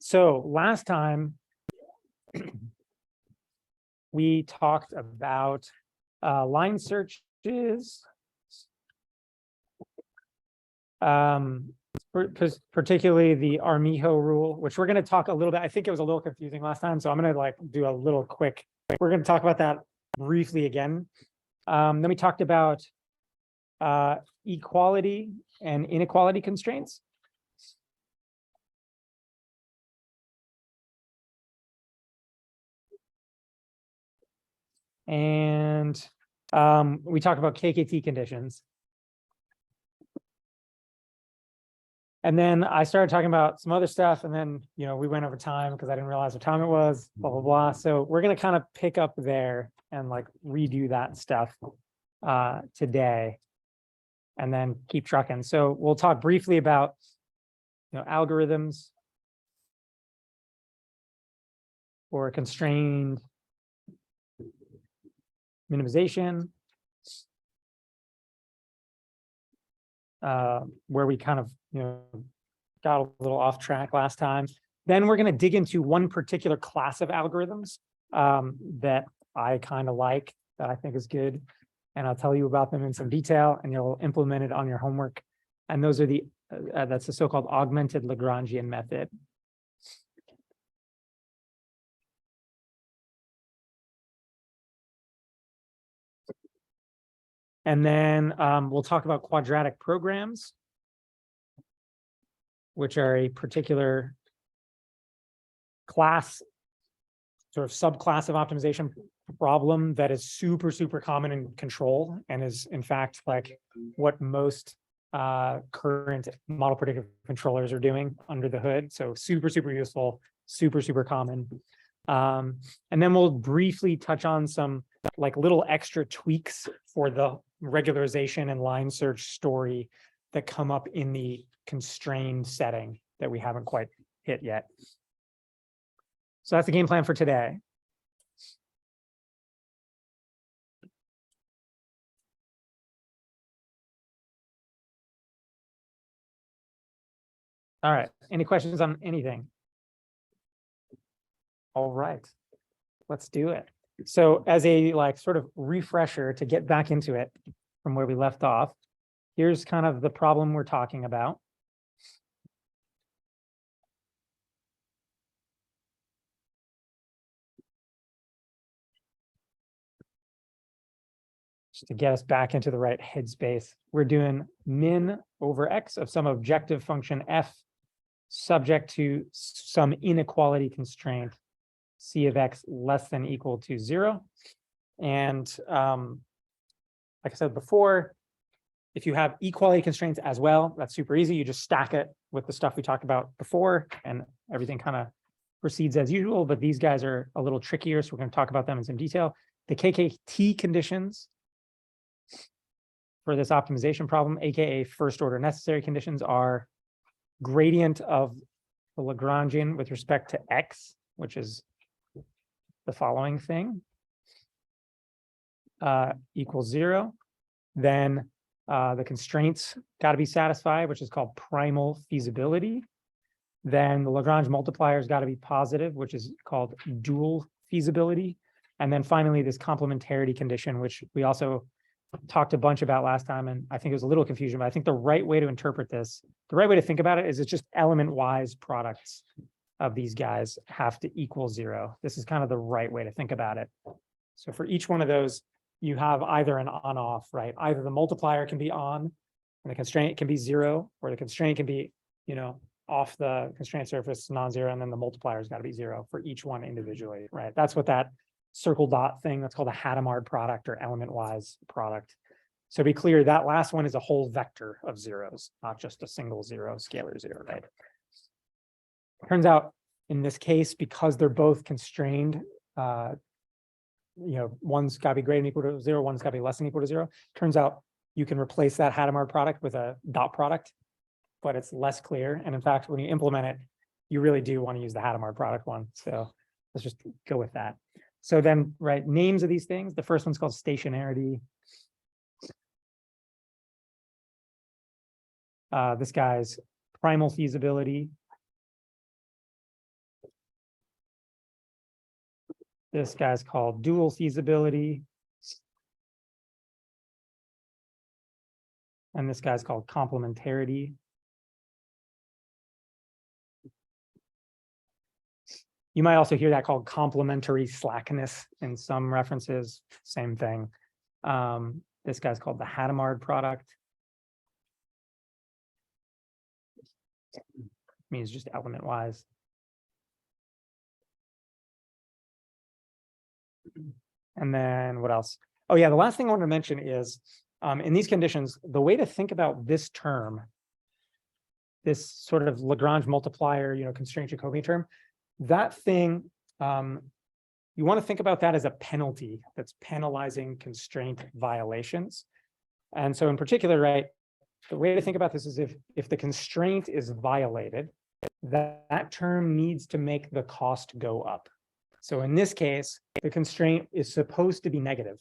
So last time we talked about line searches, particularly the Armijo rule, which we're going to talk a little bit. I think it was a little confusing last time, so I'm going to do a little quick. We're going to talk about that briefly again. Then we talked about equality and inequality constraints. And we talked about KKT conditions. And then I started talking about some other stuff, and then we went over time because I didn't realize what time it was, blah, blah, blah. So we're going to kind of pick up there and redo that stuff today, and then keep trucking. So we'll talk briefly about algorithms for constrained minimization, where we kind of got a little off track last time. Then we're going to dig into one particular class of algorithms that I kind of like, that I think is good, and I'll tell you about them in some detail, and you'll implement it on your homework. And those are that's the so-called Augmented Lagrangian method. And then we'll talk about quadratic programs, which are a particular class, sort of subclass of optimization problem that is super, super common in control, and is in fact what most current model predictive controllers are doing under the hood. So super, super useful, super, super common. And then we'll briefly touch on some little extra tweaks for the regularization and line search story that come up in the constrained setting that we haven't quite hit yet. So that's the game plan for today. All right, any questions on anything? All right, let's do it. So as a sort of refresher to get back into it from where we left off, here's kind of the problem we're talking about. Just to get us back into the right headspace, we're doing min over x of some objective function f subject to some inequality constraint c of x less than equal to 0. And like I said before, if you have equality constraints as well, that's super easy. You just stack it with the stuff we talked about before, and everything kind of proceeds as usual. But these guys are a little trickier, so we're going to talk about them in some detail. The KKT conditions for this optimization problem, aka first order necessary conditions, are gradient of the Lagrangian with respect to x, which is the following thing, equals 0. Then the constraints got to be satisfied, which is called primal feasibility. Then the Lagrange multipliers got to be positive, which is called dual feasibility. And then finally, this complementarity condition, which we also talked a bunch about last time, and I think it was a little confusion, but I think the right way to interpret this, the right way to think about it, is it's just element-wise products of these guys have to equal 0. This is kind of the right way to think about it. So for each one of those, you have either an on-off, right? Either the multiplier can be on, and the constraint can be 0, or the constraint can be, off the constraint surface, non-zero, and then the multiplier's got to be 0 for each one individually, right? That's what that circle dot thing, that's called a Hadamard product or element-wise product. So to be clear, that last one is a whole vector of zeros, not just a single 0, scalar 0, right? Turns out in this case, because they're both constrained, one's got to be greater than equal to 0, one's got to be less than equal to 0. Turns out you can replace that Hadamard product with a dot product, but it's less clear. And in fact, when you implement it, you really do want to use the Hadamard product one. So let's just go with that. So then, right, names of these things. The first one's called stationarity. This guy's primal feasibility. This guy's called dual feasibility. And this guy's called complementarity. You might also hear that called complementary slackness in some references, same thing. This guy's called the Hadamard product. Means just element-wise. And then what else? Oh yeah, the last thing I want to mention is, in these conditions, the way to think about this term, this sort of Lagrange multiplier, constraint Jacobian term, that thing, you want to think about that as a penalty that's penalizing constraint violations. And so in particular, right, the way to think about this is if the constraint is violated, that term needs to make the cost go up. So in this case, the constraint is supposed to be negative.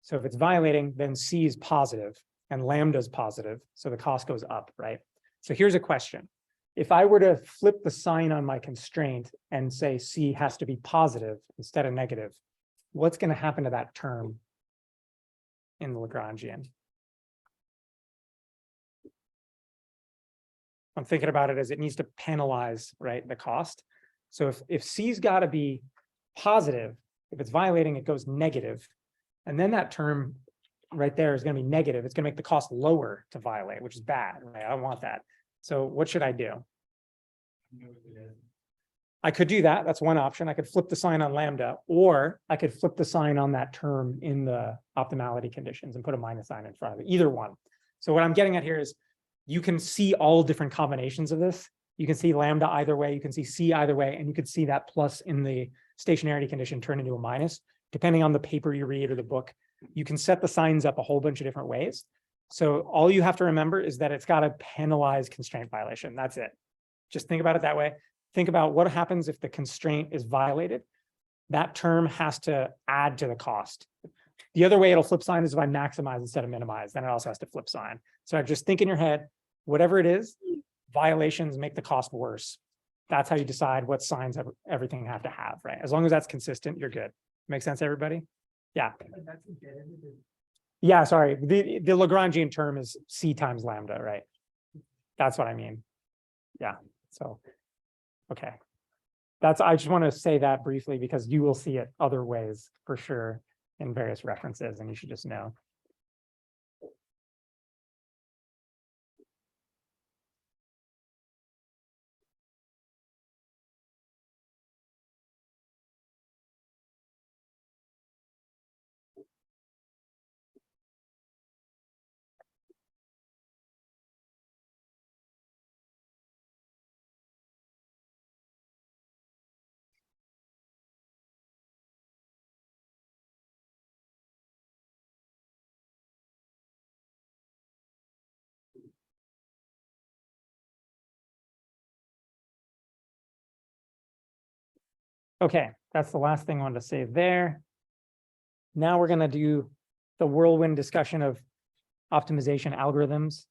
So if it's violating, then C is positive and lambda is positive. So the cost goes up, right? So here's a question. If I were to flip the sign on my constraint and say C has to be positive instead of negative, what's going to happen to that term in the Lagrangian? I'm thinking about it as it needs to penalize, right, the cost. So if C's got to be positive, if it's violating, it goes negative. And then that term right there is going to be negative. It's going to make the cost lower to violate, which is bad, right? I don't want that. So what should I do? I could do that. That's one option. I could flip the sign on lambda, or I could flip the sign on that term in the optimality conditions and put a minus sign in front of it, either one. So what I'm getting at here is you can see all different combinations of this. You can see lambda either way, you can see C either way, and you could see that plus in the stationarity condition turn into a minus. Depending on the paper you read or the book, you can set the signs up a whole bunch of different ways. So all you have to remember is that it's got to penalize constraint violation. That's it. Just think about it that way. Think about what happens if the constraint is violated. That term has to add to the cost. The other way it'll flip sign is if I maximize instead of minimize, then it also has to flip sign. So just think in your head, whatever it is, violations make the cost worse. That's how you decide what signs everything have to have, right? As long as that's consistent, you're good. Make sense, everybody? Yeah. Yeah, sorry. The Lagrangian term is C times lambda, right? That's what I mean. Yeah. So, okay. I just want to say that briefly because you will see it other ways for sure in various references, and you should just know. Okay, that's the last thing I wanted to say there. Now we're going to do the whirlwind discussion of optimization algorithms.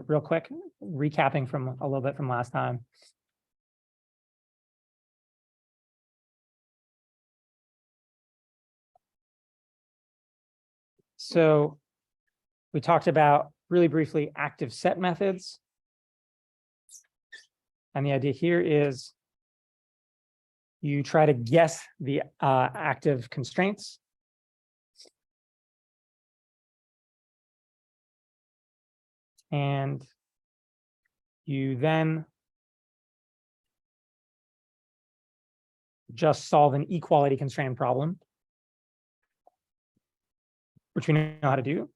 Real quick, recapping from a little bit from last time. So we talked about really briefly active set methods. And the idea here is you try to guess the active constraints. And you then just solve an equality constraint problem, which we know how to do.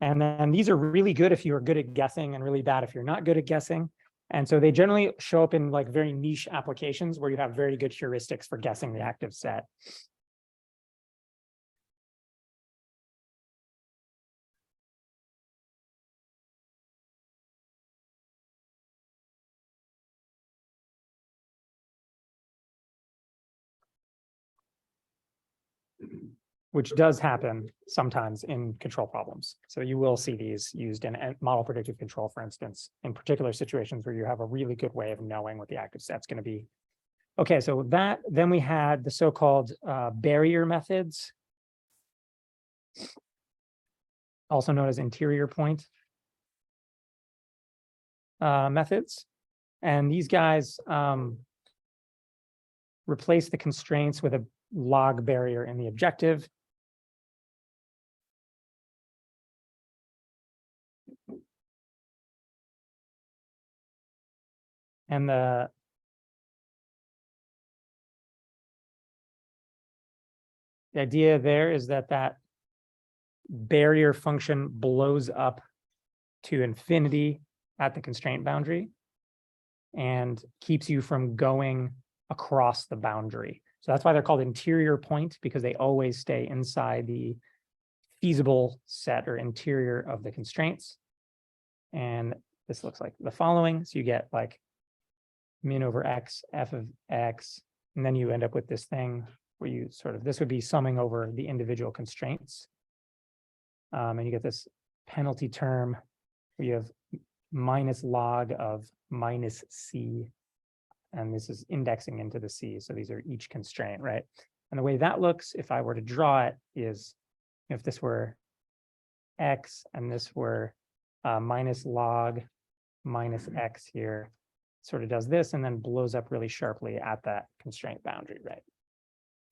And then these are really good if you are good at guessing and really bad if you're not good at guessing. And so they generally show up in like very niche applications where you have very good heuristics for guessing the active set. which does happen sometimes in control problems. So you will see these used in model predictive control, for instance, in particular situations where you have a really good way of knowing what the active set's going to be. Okay, so then we had the so-called barrier methods, also known as interior point methods. And these guys replace the constraints with a log barrier in the objective. And the idea there is that that barrier function blows up to infinity at the constraint boundary and keeps you from going across the boundary. So that's why they're called interior point, because they always stay inside the feasible set or interior of the constraints. And this looks like the following. So you get like min over x, f of x, and then you end up with this thing where you sort of, this would be summing over the individual constraints. And you get this penalty term where you have minus log of minus c, and this is indexing into the c. So these are each constraint, right? And the way that looks, if I were to draw it, is if this were x and this were minus log minus x here, sort of does this and then blows up really sharply at that constraint boundary, right?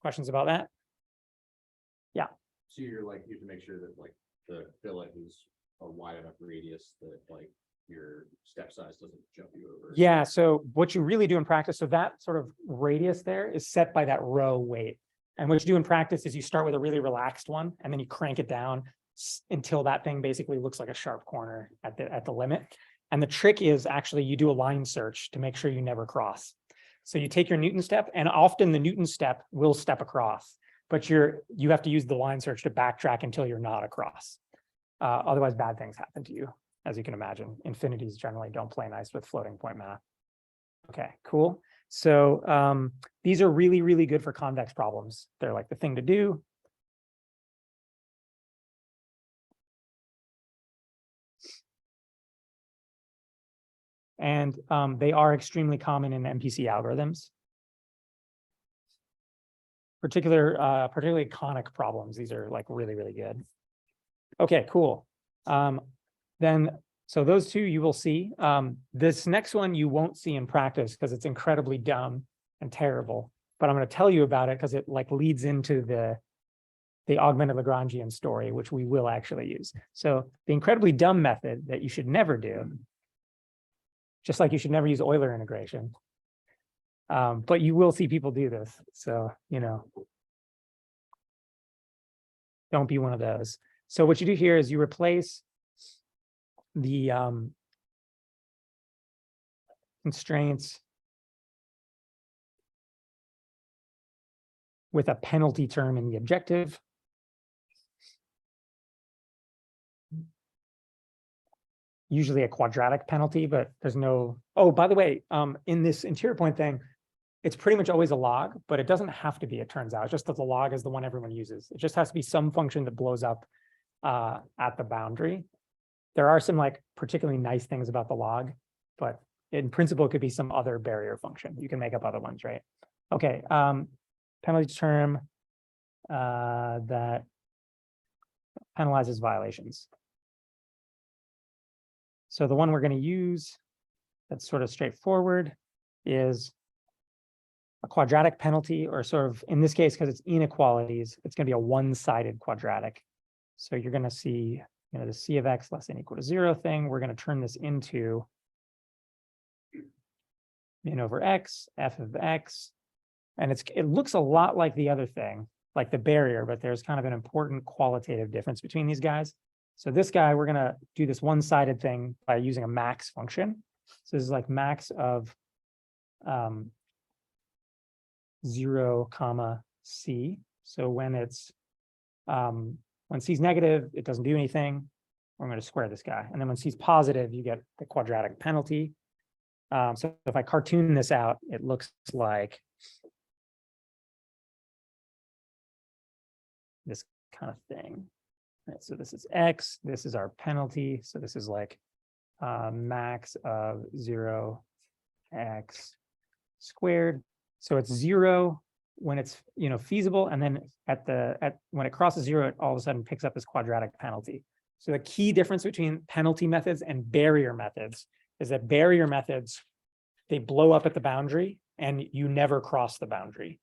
Questions about that? Yeah. So you're like, you have to make sure that like the fillet is a wide enough radius that like your step size doesn't jump you over. Yeah, so what you really do in practice, so that sort of radius there is set by that row weight. And what you do in practice is you start with a really relaxed one and then you crank it down until that thing basically looks like a sharp corner at the limit. And the trick is actually you do a line search to make sure you never cross. So you take your Newton step, and often the Newton step will step across, but you have to use the line search to backtrack until you're not across. Otherwise, bad things happen to you, as you can imagine. Infinities generally don't play nice with floating point math. Okay, cool. So these are really, really good for convex problems. They're like the thing to do. And they are extremely common in MPC algorithms. Particularly conic problems. These are like really, really good. Okay, cool. So those two you will see. This next one you won't see in practice because it's incredibly dumb and terrible. But I'm going to tell you about it because it like leads into the augmented Lagrangian story, which we will actually use. So the incredibly dumb method that you should never do, just like you should never use Euler integration. But you will see people do this. So, you know, don't be one of those. So what you do here is you replace the constraints with a penalty term in the objective. Usually a quadratic penalty, but there's no, oh, by the way, in this interior point thing, it's pretty much always a log, but it doesn't have to be, it turns out. It's just that the log is the one everyone uses. It just has to be some function that blows up at the boundary. There are some like particularly nice things about the log, but in principle, it could be some other barrier function. You can make up other ones, right? Okay, penalty term that penalizes violations. So the one we're going to use that's sort of straightforward is a quadratic penalty, or sort of, in this case, because it's inequalities, it's going to be a one-sided quadratic. So you're going to see, you know, the c of x less than or equal to 0 thing. We're going to turn this into min over x, f of x. And it looks a lot like the other thing, like the barrier, but there's kind of an important qualitative difference between these guys. So this guy, we're going to do this one-sided thing by using a max function. So this is like max of 0, comma c. So when it's when c is negative, it doesn't do anything. We're going to square this guy. And then when c is positive, you get the quadratic penalty. So if I cartoon this out, it looks like this kind of thing. Right, so this is X, this is our penalty. So this is like max of 0x squared. So it's 0 when it's feasible, and then when it crosses 0, it all of a sudden picks up this quadratic penalty. So the key difference between penalty methods and barrier methods is that barrier methods, they blow up at the boundary and you never cross the boundary.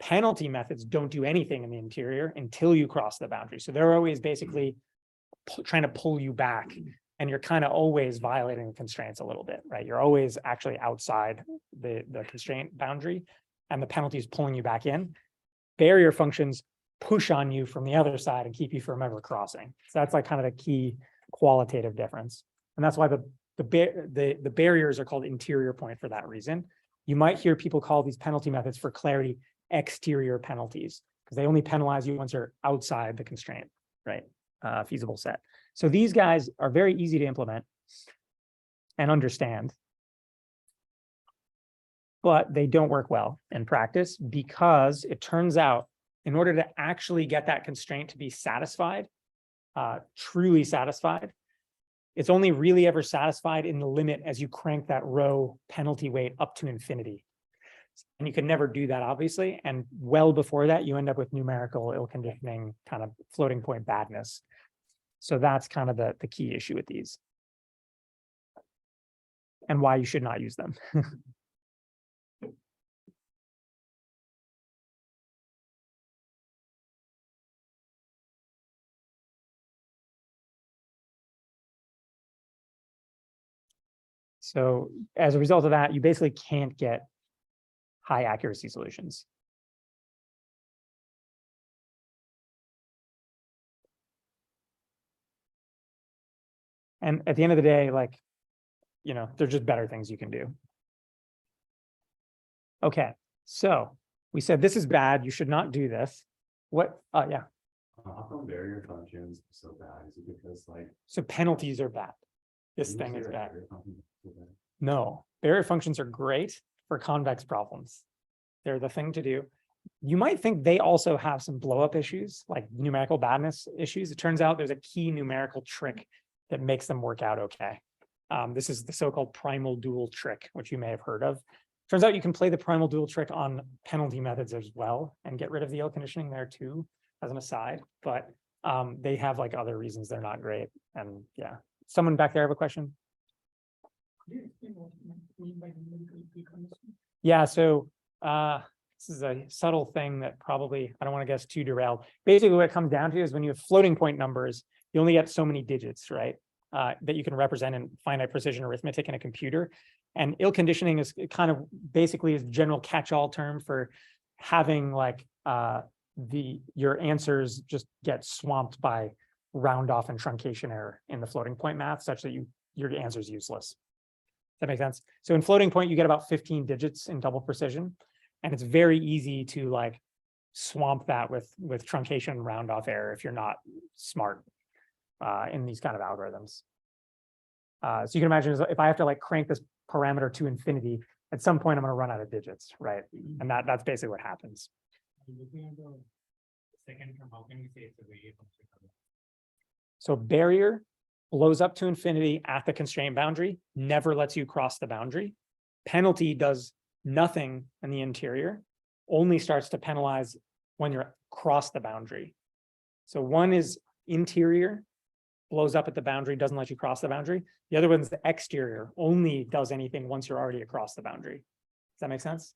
Penalty methods don't do anything in the interior until you cross the boundary. So they're always basically trying to pull you back, and you're kind of always violating the constraints a little bit, right? You're always actually outside the constraint boundary, and the penalty is pulling you back in. Barrier functions push on you from the other side and keep you from ever crossing. So that's like kind of the key qualitative difference. And that's why the barriers are called interior point for that reason. You might hear people call these penalty methods for clarity exterior penalties, because they only penalize you once you're outside the constraint, right? Feasible set. So these guys are very easy to implement and understand, but they don't work well in practice, because it turns out in order to actually get that constraint to be satisfied, truly satisfied, it's only really ever satisfied in the limit as you crank that row penalty weight up to infinity. And you can never do that, obviously. And well before that, you end up with numerical ill conditioning, kind of floating point badness. So that's kind of the key issue with these, and why you should not use them. So as a result of that, you basically can't get high accuracy solutions. And at the end of the day, like, there's just better things you can do. Okay, so we said this is bad. You should not do this. What? Yeah. How come barrier functions are so bad? Is it because So penalties are bad. This you thing say is that bad. barrier functions are so bad? No, barrier functions are great for convex problems. They're the thing to do. You might think they also have some blow-up issues, like numerical badness issues. It turns out there's a key numerical trick that makes them work out okay. This is the so-called primal dual trick, which you may have heard of. Turns out you can play the primal dual trick on penalty methods as well and get rid of the ill conditioning there too, as an aside. But they have like other reasons they're not great. And yeah, someone back there have a question? Yeah, so this is a subtle thing that probably, I don't want to guess too derailed. Basically, what it comes down to is when you have floating point numbers, you only get so many digits, right? That you can represent in finite precision arithmetic in a computer. And ill conditioning is kind of basically a general catch-all term for having like your answers just get swamped by round off and truncation error in the floating point math, such that your answer is useless. Does that make sense? So in floating point, you get about 15 digits in double precision, and it's very easy to like swamp that with truncation round off error if you're not smart in these kind of algorithms. So you can imagine if I have to like crank this parameter to infinity, at some point I'm going to run out of digits, right? And that's basically what happens. Looking at the second term, how can we say it's a barrier function? So barrier blows up to infinity at the constraint boundary, never lets you cross the boundary. Penalty does nothing in the interior, only starts to penalize when you're across the boundary. So one is interior, blows up at the boundary, doesn't let you cross the boundary. The other one's the exterior, only does anything once you're already across the boundary. Does that make sense?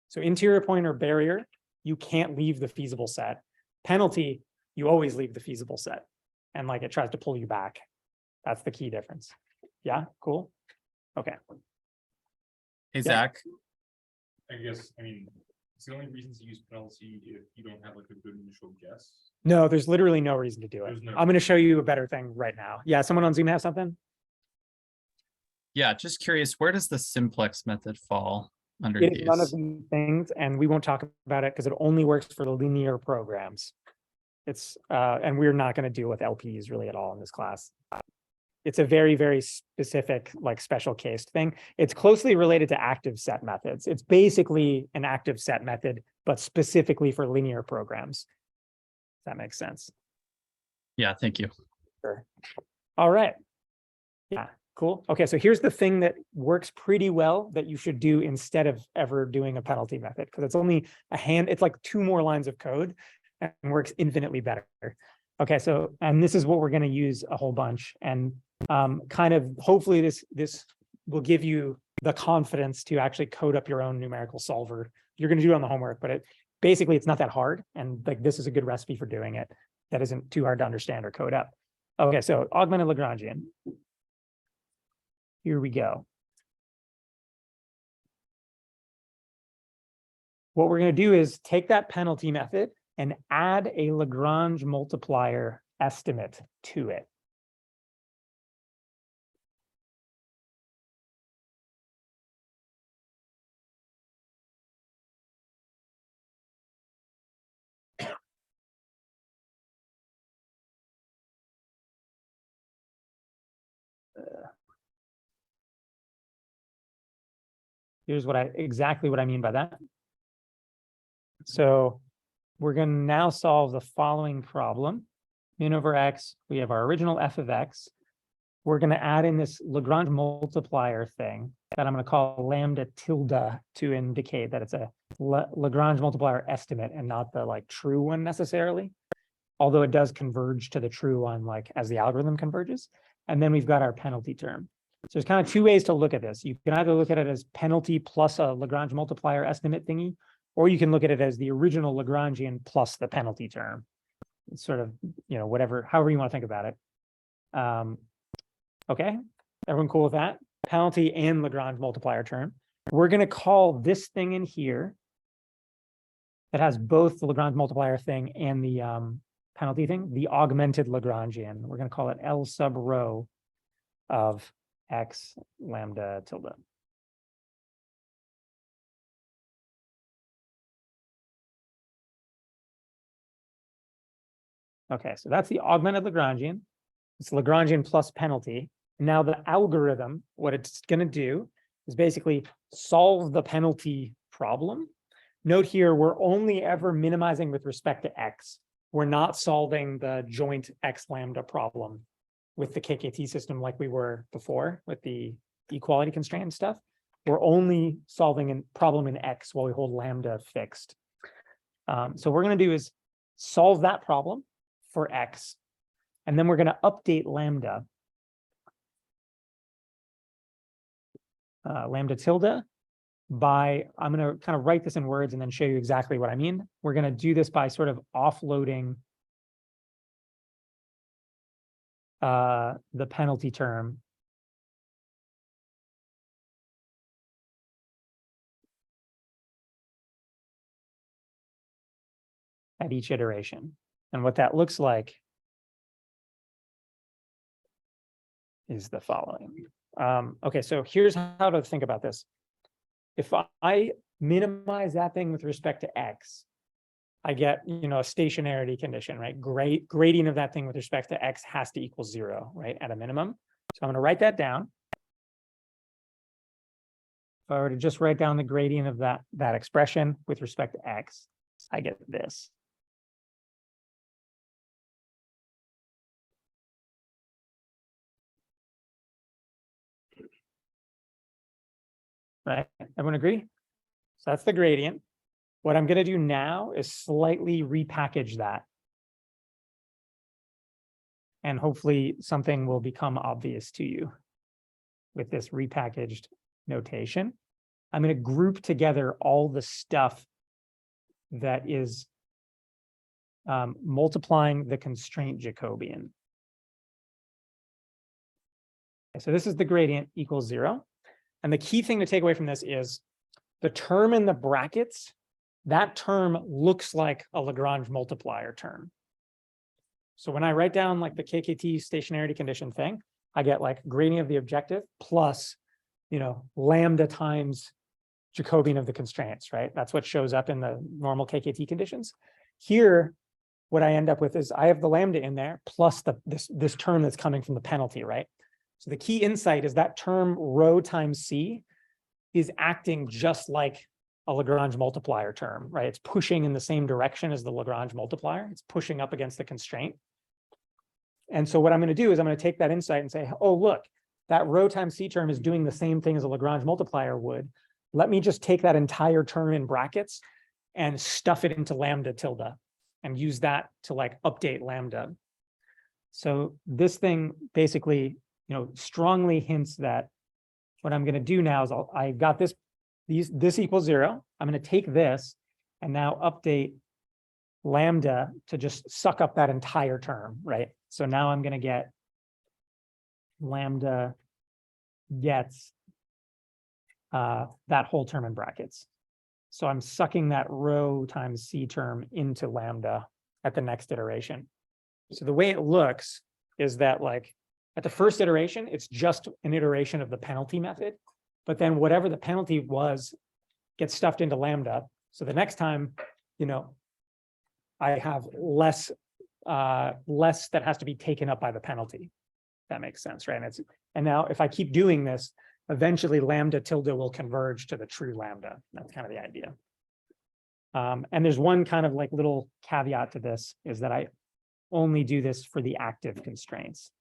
So interior point or barrier, you can't leave the feasible set. Penalty, you always leave the feasible set. And like it tries to pull you back. That's the key difference. Yeah, cool. Okay. Hey, Yeah. Zach. I guess, I mean, it's the only reason to use penalty if you don't have like a good initial guess. No, there's literally no reason to do it. There's no- I'm going to show you a better thing right now. Yeah, someone on Zoom has something? Yeah, just curious, where does the simplex method fall under It is these? none of these things, and we won't talk about it because it only works for the linear programs. It's and we're not going to deal with LPs really at all in this class. It's a very, very specific, like special case thing. It's closely related to active set methods. It's basically an active set method, but specifically for linear programs. If that makes sense. Yeah, thank you. Sure. All right. Yeah, cool. Okay, so here's the thing that works pretty well that you should do instead of ever doing a penalty method, because it's only it's like 2 more lines of code and works infinitely better. Okay, so, and this is what we're going to use a whole bunch, and kind of hopefully this will give you the confidence to actually code up your own numerical solver. You're going to do it on the homework, but basically it's not that hard, and like this is a good recipe for doing it that isn't too hard to understand or code up. Okay, so augmented Lagrangian. Here we go. What we're going to do is take that penalty method and add a Lagrange multiplier estimate to it. Here's exactly what I mean by that. So we're going to now solve the following problem. Min over x, we have our original f of x. We're going to add in this Lagrange multiplier thing that I'm going to call lambda tilde to indicate that it's a Lagrange multiplier estimate and not the like true one necessarily, although it does converge to the true one like as the algorithm converges. And then we've got our penalty term. So there's kind of 2 ways to look at this. You can either look at it as penalty plus a Lagrange multiplier estimate thingy, or you can look at it as the original Lagrangian plus the penalty term. It's sort of, whatever, however you want to think about it. Okay, everyone cool with that? Penalty and Lagrange multiplier term. We're going to call this thing in here that has both the Lagrange multiplier thing and the penalty thing, the augmented Lagrangian. We're going to call it L sub rho of x lambda tilde. Okay, so that's the augmented Lagrangian. It's Lagrangian plus penalty. Now the algorithm, what it's going to do is basically solve the penalty problem. Note here, we're only ever minimizing with respect to x. We're not solving the joint x lambda problem with the KKT system like we were before with the equality constraint stuff. We're only solving a problem in x while we hold lambda fixed. So what we're going to do is solve that problem for x, and then we're going to update lambda, lambda tilde, by, I'm going to kind of write this in words and then show you exactly what I mean. We're going to do this by sort of offloading the penalty term at each iteration. And what that looks like is the following. Okay, so here's how to think about this. If I minimize that thing with respect to x, I get, a stationarity condition, right? Gradient of that thing with respect to x has to equal 0, right? At a minimum. So I'm going to write that down. If I were to just write down the gradient of that expression with respect to x, I get this. Right? Everyone agree? So that's the gradient. What I'm going to do now is slightly repackage that. And hopefully something will become obvious to you with this repackaged notation. I'm going to group together all the stuff that is multiplying the constraint Jacobian. So this is the gradient equals 0. And the key thing to take away from this is the term in the brackets, that term looks like a Lagrange multiplier term. So when I write down like the KKT stationarity condition thing, I get like gradient of the objective plus, lambda times Jacobian of the constraints, right? That's what shows up in the normal KKT conditions. Here, what I end up with is I have the lambda in there plus this term that's coming from the penalty, right? So the key insight is that term rho times c is acting just like a Lagrange multiplier term, right? It's pushing in the same direction as the Lagrange multiplier. It's pushing up against the constraint. And so what I'm going to do is I'm going to take that insight and say, oh, look, that rho times C term is doing the same thing as a Lagrange multiplier would. Let me just take that entire term in brackets and stuff it into lambda tilde and use that to like update lambda. So this thing basically, strongly hints that what I'm going to do now is I got this equals 0. I'm going to take this and now update lambda to just suck up that entire term, right? So now I'm going to get lambda gets that whole term in brackets. So I'm sucking that rho times C term into lambda at the next iteration. So the way it looks is that like at the first iteration, it's just an iteration of the penalty method, but then whatever the penalty was gets stuffed into lambda. So the next time, I have less that has to be taken up by the penalty. That makes sense, right? And now if I keep doing this, eventually lambda tilde will converge to the true lambda. That's kind of the idea. And there's one kind of like little caveat to this is that I only do this for the active constraints.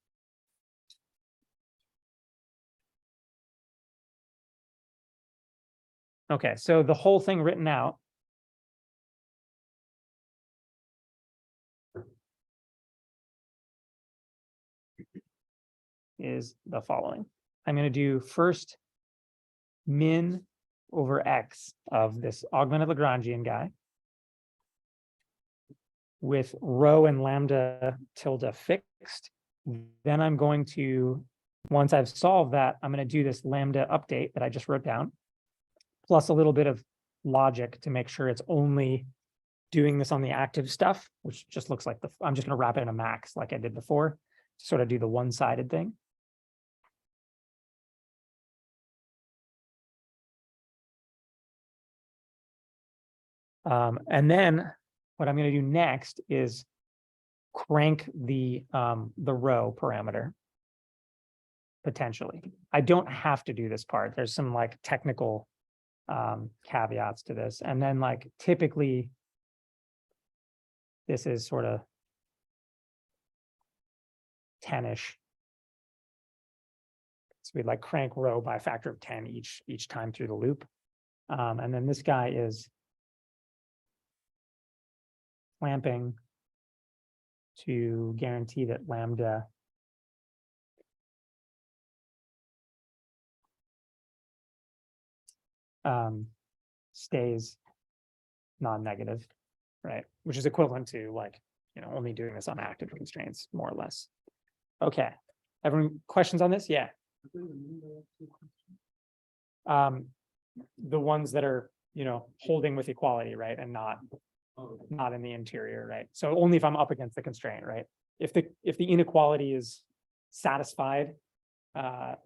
Okay, so the whole thing written out is the following. I'm going to do first min over x of this augmented Lagrangian guy with rho and lambda tilde fixed. Then I'm going to, once I've solved that, I'm going to do this lambda update that I just wrote down, plus a little bit of logic to make sure it's only doing this on the active stuff, which just looks like I'm just going to wrap it in a max like I did before, to sort of do the one-sided thing. And then what I'm going to do next is crank the rho parameter potentially. I don't have to do this part. There's some like technical caveats to this. And then like typically this is sort of 10-ish. So we'd like crank rho by a factor of 10 each time through the loop. And then this guy is clamping to guarantee that lambda stays non-negative, right? Which is equivalent to like, only doing this on active constraints, more or less. Okay. Everyone, questions on this? Yeah. The ones that are, holding with equality, right? And not in the interior, right? So only if I'm up against the constraint, right? If the inequality is satisfied, I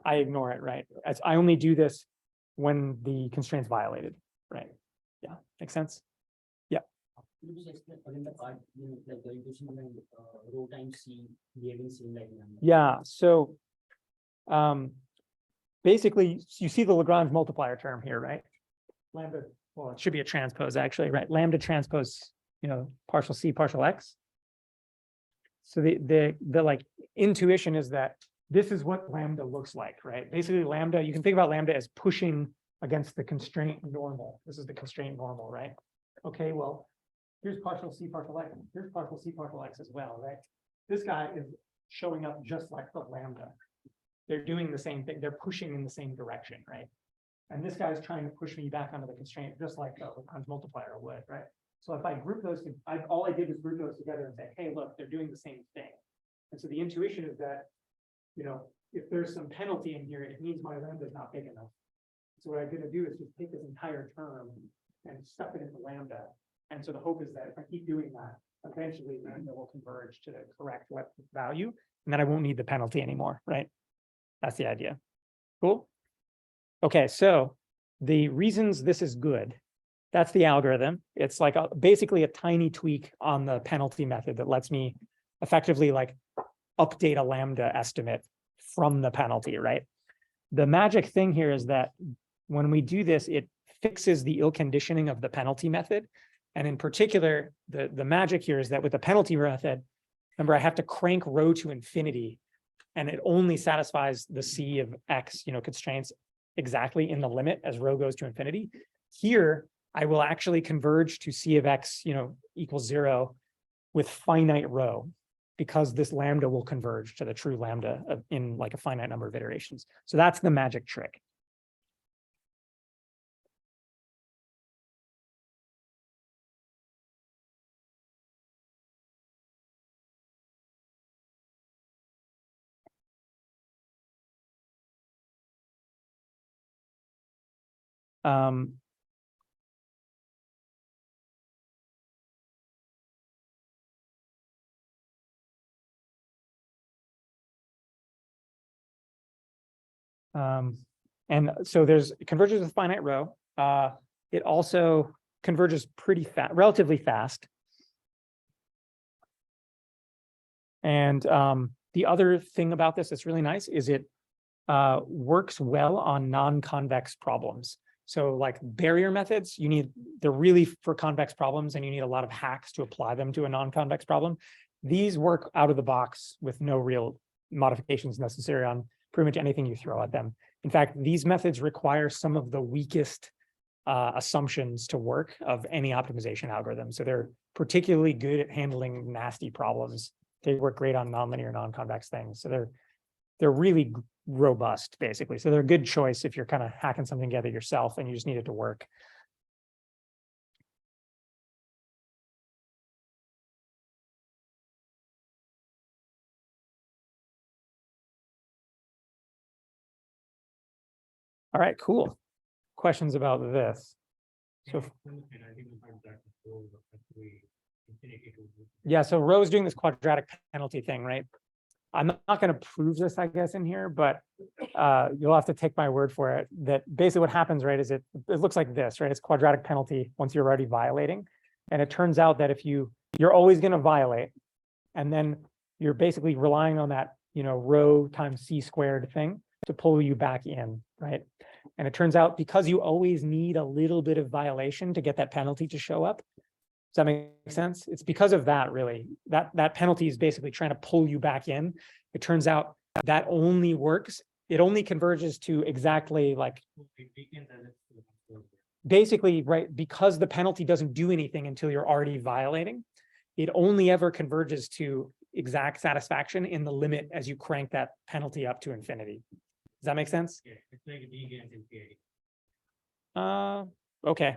ignore it, right? I only do this when the constraint's violated, right? Yeah, makes sense? Yeah. Could you just explain again the part, like the equation and rho times C behaving same like lambda? Yeah, so basically you see the Lagrange multiplier term here, right? Lambda, well, it should be a transpose actually, right? Lambda transpose, partial C, partial X. So the like intuition is that this is what lambda looks like, right? Basically lambda, you can think about lambda as pushing against the constraint normal. This is the constraint normal, right? Okay, well, here's partial C, partial X. Here's partial C, partial X as well, right? This guy is showing up just like the lambda. They're doing the same thing. They're pushing in the same direction, right? And this guy's trying to push me back onto the constraint, just like the Lagrange multiplier would, right? So if I group those, all I did was group those together and say, hey, look, they're doing the same thing. And so the intuition is that, if there's some penalty in here, it means my lambda is not big enough. So what I'm going to do is just take this entire term and stuff it into lambda. And so the hope is that if I keep doing that, eventually lambda will converge to the correct value, and then I won't need the penalty anymore, right? That's the idea. Cool. Okay, so the reasons this is good, that's the algorithm. It's like basically a tiny tweak on the penalty method that lets me effectively like update a lambda estimate from the penalty, right? The magic thing here is that when we do this, it fixes the ill conditioning of the penalty method. And in particular, the magic here is that with the penalty method, remember, I have to crank rho to infinity, and it only satisfies the C of X, constraints exactly in the limit as rho goes to infinity. Here, I will actually converge to C of X, equals 0 with finite rho, because this lambda will converge to the true lambda in like a finite number of iterations. So that's the magic trick. And so there's converges with finite rho. It also converges pretty fast, relatively fast. And the other thing about this that's really nice is it works well on non-convex problems. So like barrier methods, they're really for convex problems, and you need a lot of hacks to apply them to a non-convex problem. These work out of the box with no real modifications necessary on pretty much anything you throw at them. In fact, these methods require some of the weakest assumptions to work of any optimization algorithm. So they're particularly good at handling nasty problems. They work great on nonlinear, non-convex things. So they're really robust, basically. So they're a good choice if you're kind of hacking something together yourself and you just need it to work. All right, cool. Questions about this? So, yeah, so rho is doing this quadratic penalty thing, right? I'm not going to prove this, I guess, in here, but you'll have to take my word for it. That basically what happens, right, is it looks like this, right? It's quadratic penalty once you're already violating. And it turns out that if you're always going to violate, and then you're basically relying on that, rho times C squared thing to pull you back in, right? And it turns out because you always need a little bit of violation to get that penalty to show up. Does that make sense? It's because of that, really. That penalty is basically trying to pull you back in. It turns out that only works. It only converges to exactly like, basically, right, because the penalty doesn't do anything until you're already violating. It only ever converges to exact satisfaction in the limit as you crank that penalty up to infinity. Does that make sense? Yeah, it's like D against infinity. Okay.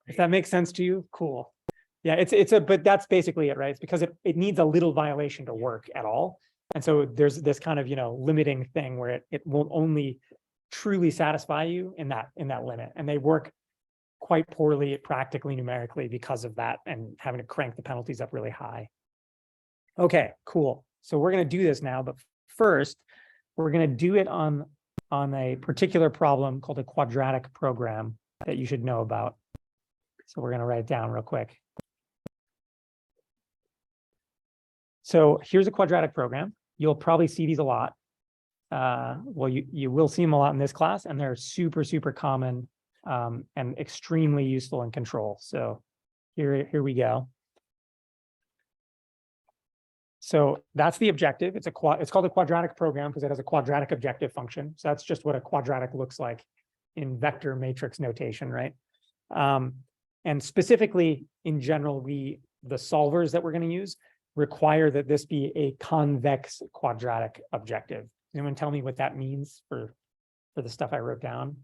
If that makes sense to you, cool. Yeah, but that's basically it, right? It's because it needs a little violation to work at all. And so there's this kind of, limiting thing where it won't only truly satisfy you in that limit. And they work quite poorly practically numerically because of that and having to crank the penalties up really high. Okay, cool. So we're going to do this now, but first we're going to do it on a particular problem called a quadratic program that you should know about. So we're going to write it down real quick. So here's a quadratic program. You'll probably see these a lot. Well, you will see them a lot in this class, and they're super, super common and extremely useful in control. So here we go. So that's the objective. It's called a quadratic program because it has a quadratic objective function. So that's just what a quadratic looks like in vector matrix notation, right? And specifically, in general, the solvers that we're going to use require that this be a convex quadratic objective. Anyone tell me what that means for the stuff I wrote down,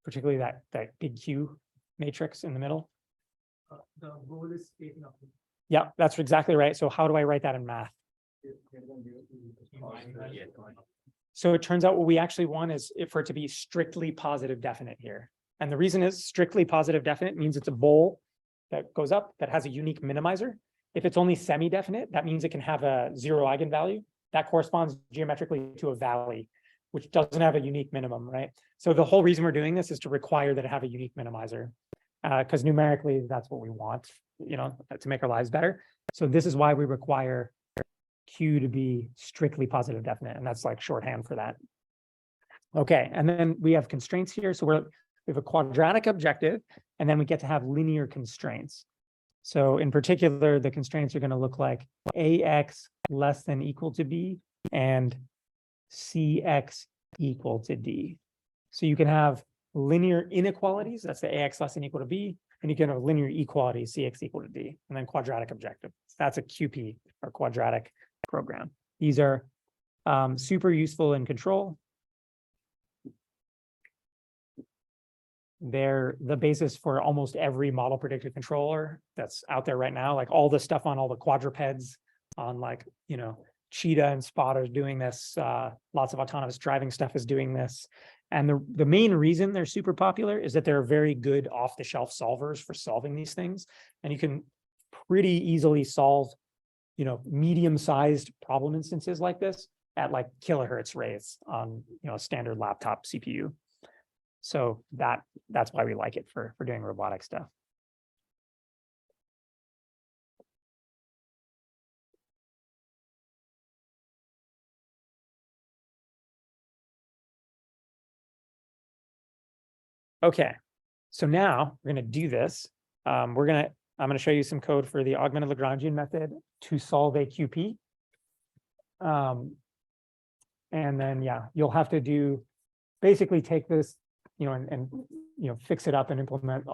particularly that big Q matrix in the middle? The goal is taken up. Yeah, that's exactly right. So how do I write that in math? So it turns out what we actually want is for it to be strictly positive definite here. And the reason is strictly positive definite means it's a bowl that goes up that has a unique minimizer. If it's only semi-definite, that means it can have a 0 eigenvalue. That corresponds geometrically to a valley, which doesn't have a unique minimum, right? So the whole reason we're doing this is to require that it have a unique minimizer, because numerically that's what we want, to make our lives better. So this is why we require Q to be strictly positive definite, and that's like shorthand for that. Okay, and then we have constraints here. So we're we have a quadratic objective, and then we get to have linear constraints. So in particular, the constraints are going to look like AX less than equal to B and CX equal to D. So you can have linear inequalities, that's the AX less than equal to B, and you can have linear equality, CX equal to D, and then quadratic objective. That's a QP, or quadratic program. These are super useful in control. They're the basis for almost every model predicted controller that's out there right now, like all the stuff on all the quadrupeds, on like, you know, Cheetah and Spotter's doing this. Lots of autonomous driving stuff is doing this. And the main reason they're super popular is that they're very good off-the-shelf solvers for solving these things. And you can pretty easily solve, you know, medium-sized problem instances like this at like kilohertz rates on, you know, a standard laptop CPU. So that's why we like it for doing robotic stuff. Okay, so now we're going to do this. I'm going to show you some code for the augmented Lagrangian method to solve a QP. And then, yeah, you'll have to basically take this, you know, and you know, fix it up and implement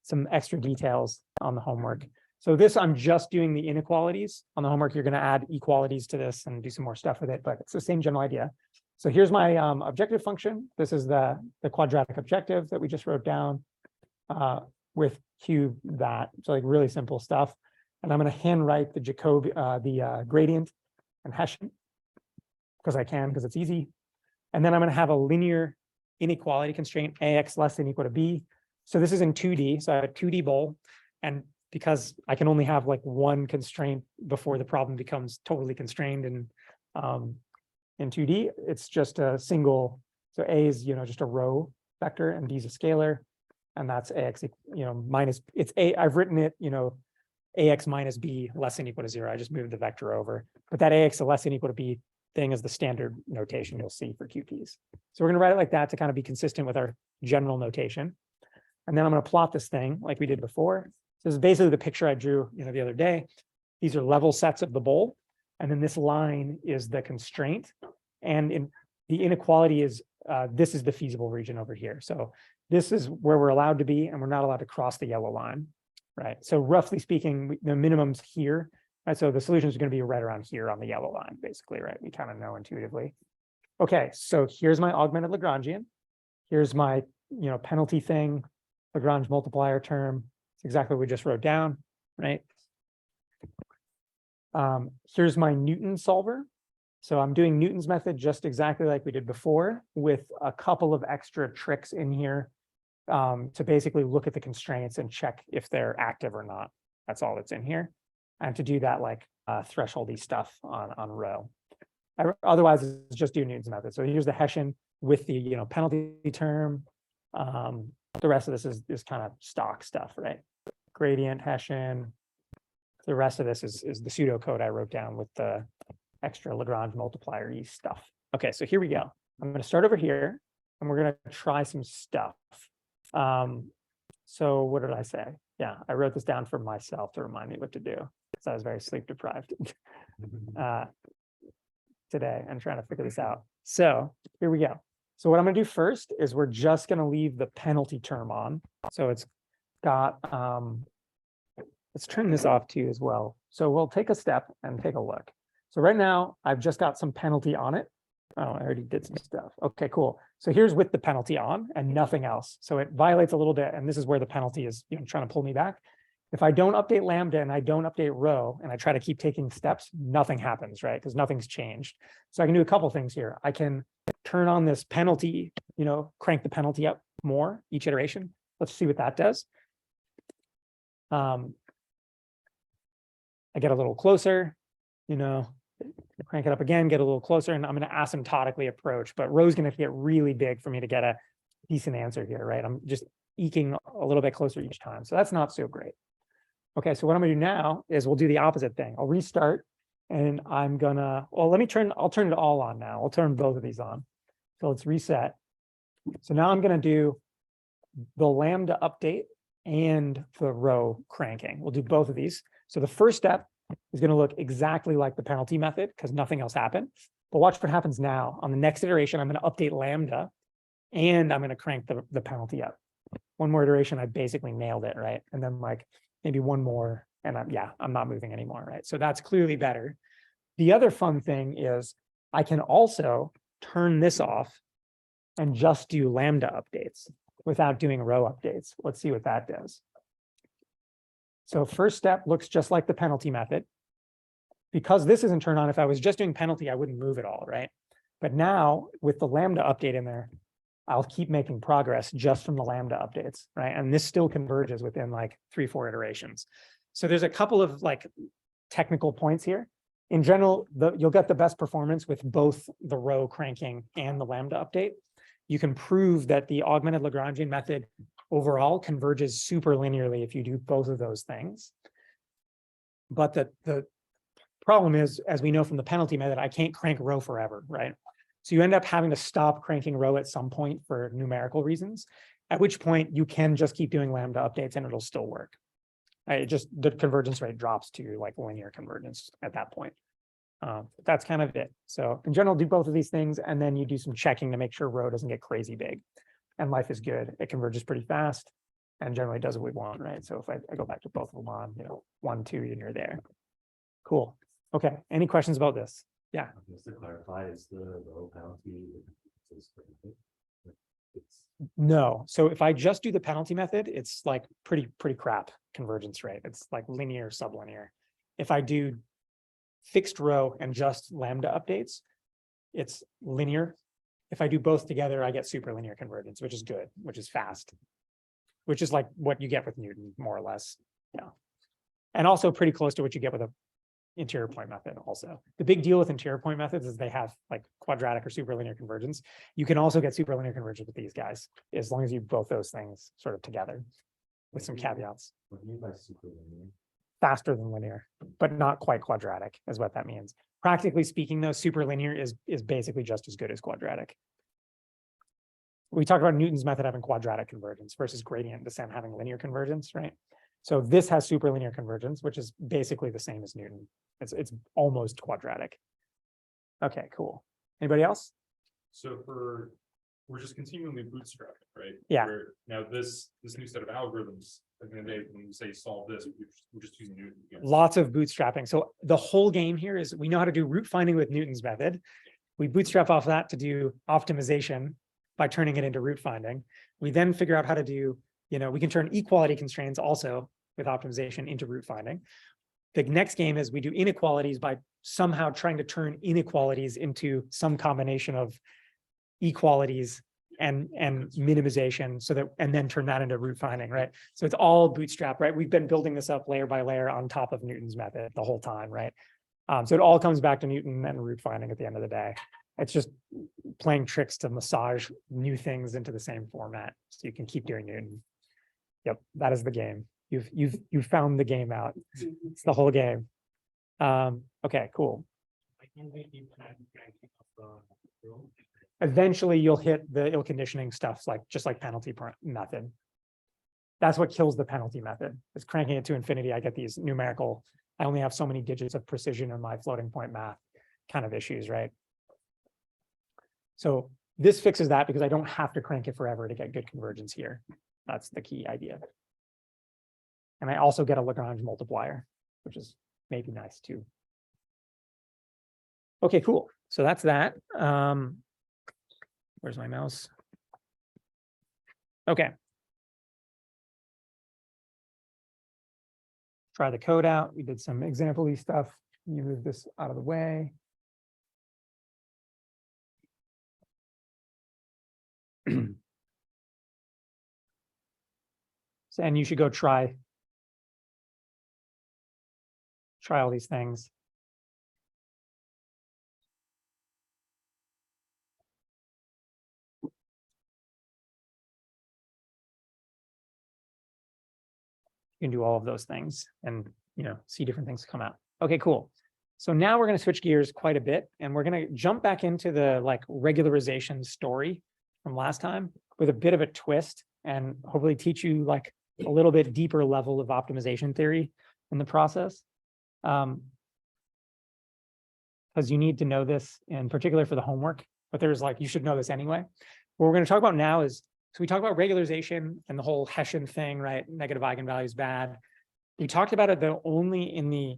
some extra details on the homework. So this, I'm just doing the inequalities. On the homework, you're going to add equalities to this and do some more stuff with it, but it's the same general idea. So here's my objective function. This is the quadratic objective that we just wrote down with cube that. So like really simple stuff. And I'm going to handwrite the Jacobi, gradient and Hessian because it's easy. And then I'm going to have a linear inequality constraint AX less than equal to B. So this is in 2D. So I have a 2D bowl. And because I can only have like one constraint before the problem becomes totally constrained in 2D, it's just a single. So A is, you know, just a row vector and B is a scalar. And that's AX, you know, minus, it's A, I've written it, you know, AX minus B less than equal to 0. I just moved the vector over. But that AX less than equal to B thing is the standard notation you'll see for QPs. So we're going to write it like that to kind of be consistent with our general notation. And then I'm going to plot this thing like we did before. So this is basically the picture I drew, you know, the other day. These are level sets of the bowl. And then this line is the constraint. And in the inequality is, this is the feasible region over here. So this is where we're allowed to be, and we're not allowed to cross the yellow line, right? So roughly speaking, the minimum's here. Right, so the solution is going to be right around here on the yellow line, basically, right? We kind of know intuitively. Okay, so here's my augmented Lagrangian. Here's my, you know, penalty thing, Lagrange multiplier term. It's exactly what we just wrote down, right? Here's my Newton solver. So I'm doing Newton's method just exactly like we did before, with a couple of extra tricks in here to basically look at the constraints and check if they're active or not. That's all that's in here. And to do that, like thresholdy stuff on row. Otherwise, it's just do Newton's method. So here's the Hessian with the, you know, penalty term. The rest of this is kind of stock stuff, right? Gradient Hessian. The rest of this is the pseudocode I wrote down with the extra Lagrange multiplier-y stuff. Okay, so here we go. I'm going to start over here, and we're going to try some stuff. So what did I say? Yeah, I wrote this down for myself to remind me what to do, because I was very sleep deprived today and trying to figure this out. So here we go. So what I'm going to do first is we're just going to leave the penalty term on. So it's got, let's turn this off too as well. So we'll take a step and take a look. So right now I've just got some penalty on it. Oh, I already did some stuff. Okay, cool. So here's with the penalty on and nothing else. So it violates a little bit, and this is where the penalty is, you know, trying to pull me back. If I don't update lambda and I don't update rho, and I try to keep taking steps, nothing happens, right? Because nothing's changed. So I can do a couple things here. I can turn on this penalty, you know, crank the penalty up more each iteration. Let's see what that does. I get a little closer, you know, crank it up again, get a little closer, and I'm going to asymptotically approach, but rho is going to get really big for me to get a decent answer here, right? I'm just eking a little bit closer each time. So that's not so great. Okay, so what I'm going to do now is we'll do the opposite thing. I'll restart, and I'm gonna, well, I'll turn it all on now. I'll turn both of these on. So let's reset. So now I'm going to do the lambda update and the row cranking. We'll do both of these. So the first step is going to look exactly like the penalty method because nothing else happened. But watch what happens now. On the next iteration, I'm going to update lambda and I'm going to crank the penalty up. One more iteration, I basically nailed it, right? And then like maybe one more, and I'm not moving anymore, right? So that's clearly better. The other fun thing is I can also turn this off and just do lambda updates without doing row updates. Let's see what that does. So first step looks just like the penalty method. Because this isn't turned on, if I was just doing penalty, I wouldn't move it all, right? But now with the lambda update in there, I'll keep making progress just from the lambda updates, right? And this still converges within like 3-4 iterations. So there's a couple of like technical points here. In general, you'll get the best performance with both the row cranking and the lambda update. You can prove that the augmented Lagrangian method overall converges super linearly if you do both of those things. But the problem is, as we know from the penalty method, I can't crank row forever, right? So you end up having to stop cranking row at some point for numerical reasons, at which point you can just keep doing lambda updates and it'll still work. It just, the convergence rate drops to like linear convergence at that point. That's kind of it. So in general, do both of these things, and then you do some checking to make sure row doesn't get crazy big. And life is good. It converges pretty fast and generally does what we want, right? So if I go back to both of them on, 1, 2, and you're there. Cool. Okay. Any questions about this? Yeah. Just to clarify, is the row penalty? It's No. So if I just do the penalty method, it's like pretty crap convergence rate. It's like linear, sublinear. If I do fixed row and just lambda updates, it's linear. If I do both together, I get super linear convergence, which is good, which is fast, which is like what you get with Newton, more or less. Yeah. And also pretty close to what you get with a interior point method also. The big deal with interior point methods is they have like quadratic or superlinear convergence. You can also get superlinear convergence with these guys, as long as you both those things sort of together with some caveats. what do you mean by superlinear? Faster than linear, but not quite quadratic is what that means. Practically speaking, though, superlinear is basically just as good as quadratic. We talked about Newton's method having quadratic convergence versus gradient descent having linear convergence, right? So this has superlinear convergence, which is basically the same as Newton. It's almost quadratic. Okay, cool. Anybody else? So we're just continually bootstrapping, right? Yeah. Now this new set of algorithms, at the end of the day, when we say solve this, we're just using Newton again. Lots of bootstrapping. So the whole game here is we know how to do root finding with Newton's method. We bootstrap off that to do optimization by turning it into root finding. We then figure out how to do, we can turn equality constraints also with optimization into root finding. The next game is we do inequalities by somehow trying to turn inequalities into some combination of equalities and minimization, so that, and then turn that into root finding, right? So it's all bootstrap, right? We've been building this up layer by layer on top of Newton's method the whole time, right? So it all comes back to Newton and root finding at the end of the day. It's just playing tricks to massage new things into the same format, so you can keep doing Newton. Yep, that is the game. You've found the game out. It's the whole game. Okay, cool. Eventually you'll hit the ill conditioning stuff, just like penalty method. That's what kills the penalty method, is cranking it to infinity. I get these numerical, I only have so many digits of precision in my floating point math kind of issues, right? So this fixes that because I don't have to crank it forever to get good convergence here. That's the key idea. And I also get a Lagrange multiplier, which is maybe nice too. Okay, cool. So that's that. Where's my mouse? Okay. Try the code out. We did some example-y stuff. You move this out of the way. So, and you should go try all these things. You can do all of those things and, see different things come out. Okay, cool. So now we're going to switch gears quite a bit, and we're going to jump back into the regularization story from last time with a bit of a twist. and hopefully teach you like a little bit deeper level of optimization theory in the process. Because you need to know this in particular for the homework, but there's like, you should know this anyway. What we're going to talk about now is, so we talk about regularization and the whole Hessian thing, right? Negative eigenvalues bad. We talked about it though only in the,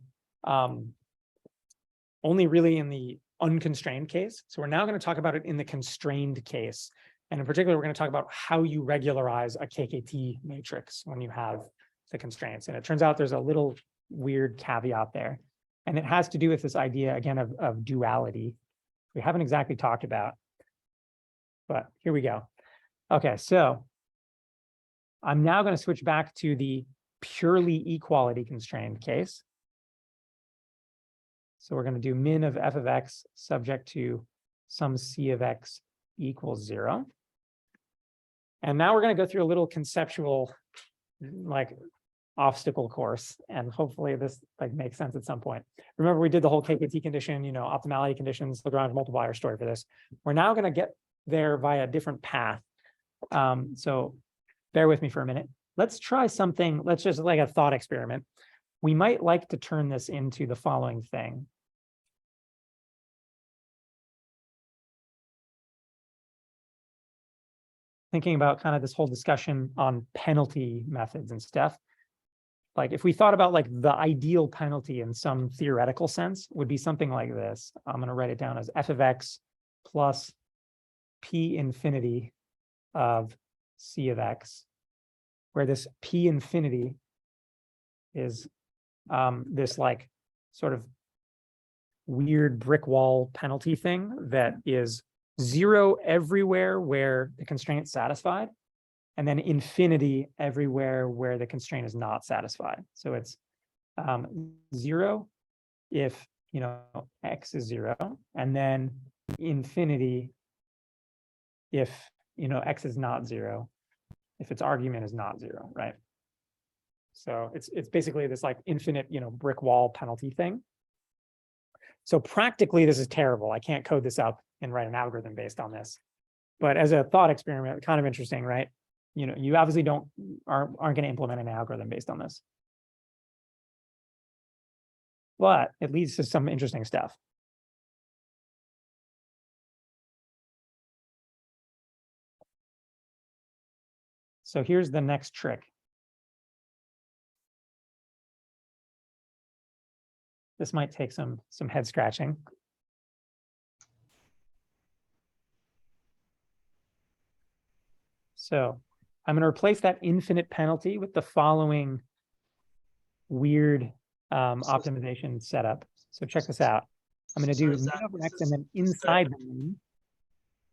only really in the unconstrained case. So we're now going to talk about it in the constrained case. And in particular, we're going to talk about how you regularize a KKT matrix when you have the constraints. And it turns out there's a little weird caveat there. And it has to do with this idea, again, of duality. We haven't exactly talked about, but here we go. Okay, so I'm now going to switch back to the purely equality constrained case. So we're going to do min of f of x subject to some c of x equals 0. And now we're going to go through a little conceptual like obstacle course, and hopefully this like makes sense at some point. Remember, we did the whole KKT condition, optimality conditions, Lagrange multiplier story for this. We're now going to get there via a different path. So bear with me for a minute. Let's try something. Let's just like a thought experiment. We might like to turn this into the following thing. Thinking about kind of this whole discussion on penalty methods and stuff. Like if we thought about like the ideal penalty in some theoretical sense would be something like this. I'm going to write it down as f of x plus p infinity of c of x, where this p infinity is this like sort of weird brick wall penalty thing that is 0 everywhere where the constraint is satisfied, and then infinity everywhere where the constraint is not satisfied. So it's 0 if x is 0, and then infinity if x is not 0, if its argument is not 0, right? So it's basically this like infinite brick wall penalty thing. So practically this is terrible. I can't code this up and write an algorithm based on this. But as a thought experiment, kind of interesting, right? You obviously aren't going to implement an algorithm based on this. But it leads to some interesting stuff. So here's the next trick. This might take some head scratching. So I'm going to replace that infinite penalty with the following weird optimization setup. So check this out. I'm going to do min over x, and then inside the min,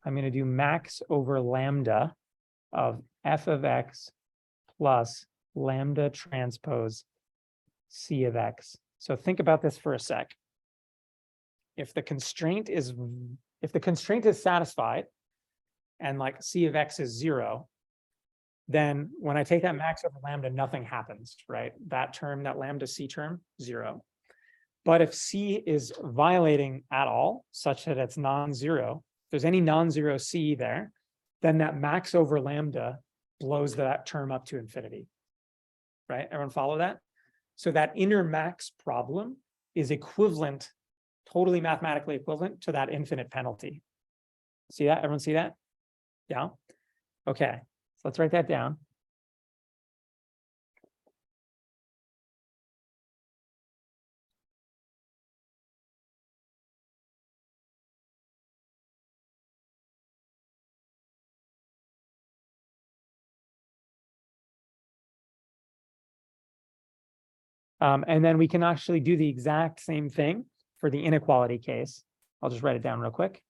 I'm going to do max over lambda of f of x plus lambda transpose c of x. So think about this for a sec. If the constraint is satisfied and like c of x is 0, then when I take that max over lambda, nothing happens, right? That term, that lambda c term, 0. But if c is violating at all, such that it's non-zero, if there's any non-zero c there, then that max over lambda blows that term up to infinity, right? Everyone follow that? So that inner max problem is equivalent, totally mathematically equivalent to that infinite penalty. See that? Everyone see that? Yeah? Okay, so let's write that down. And then we can actually do the exact same thing for the inequality case. I'll just write it down real quick.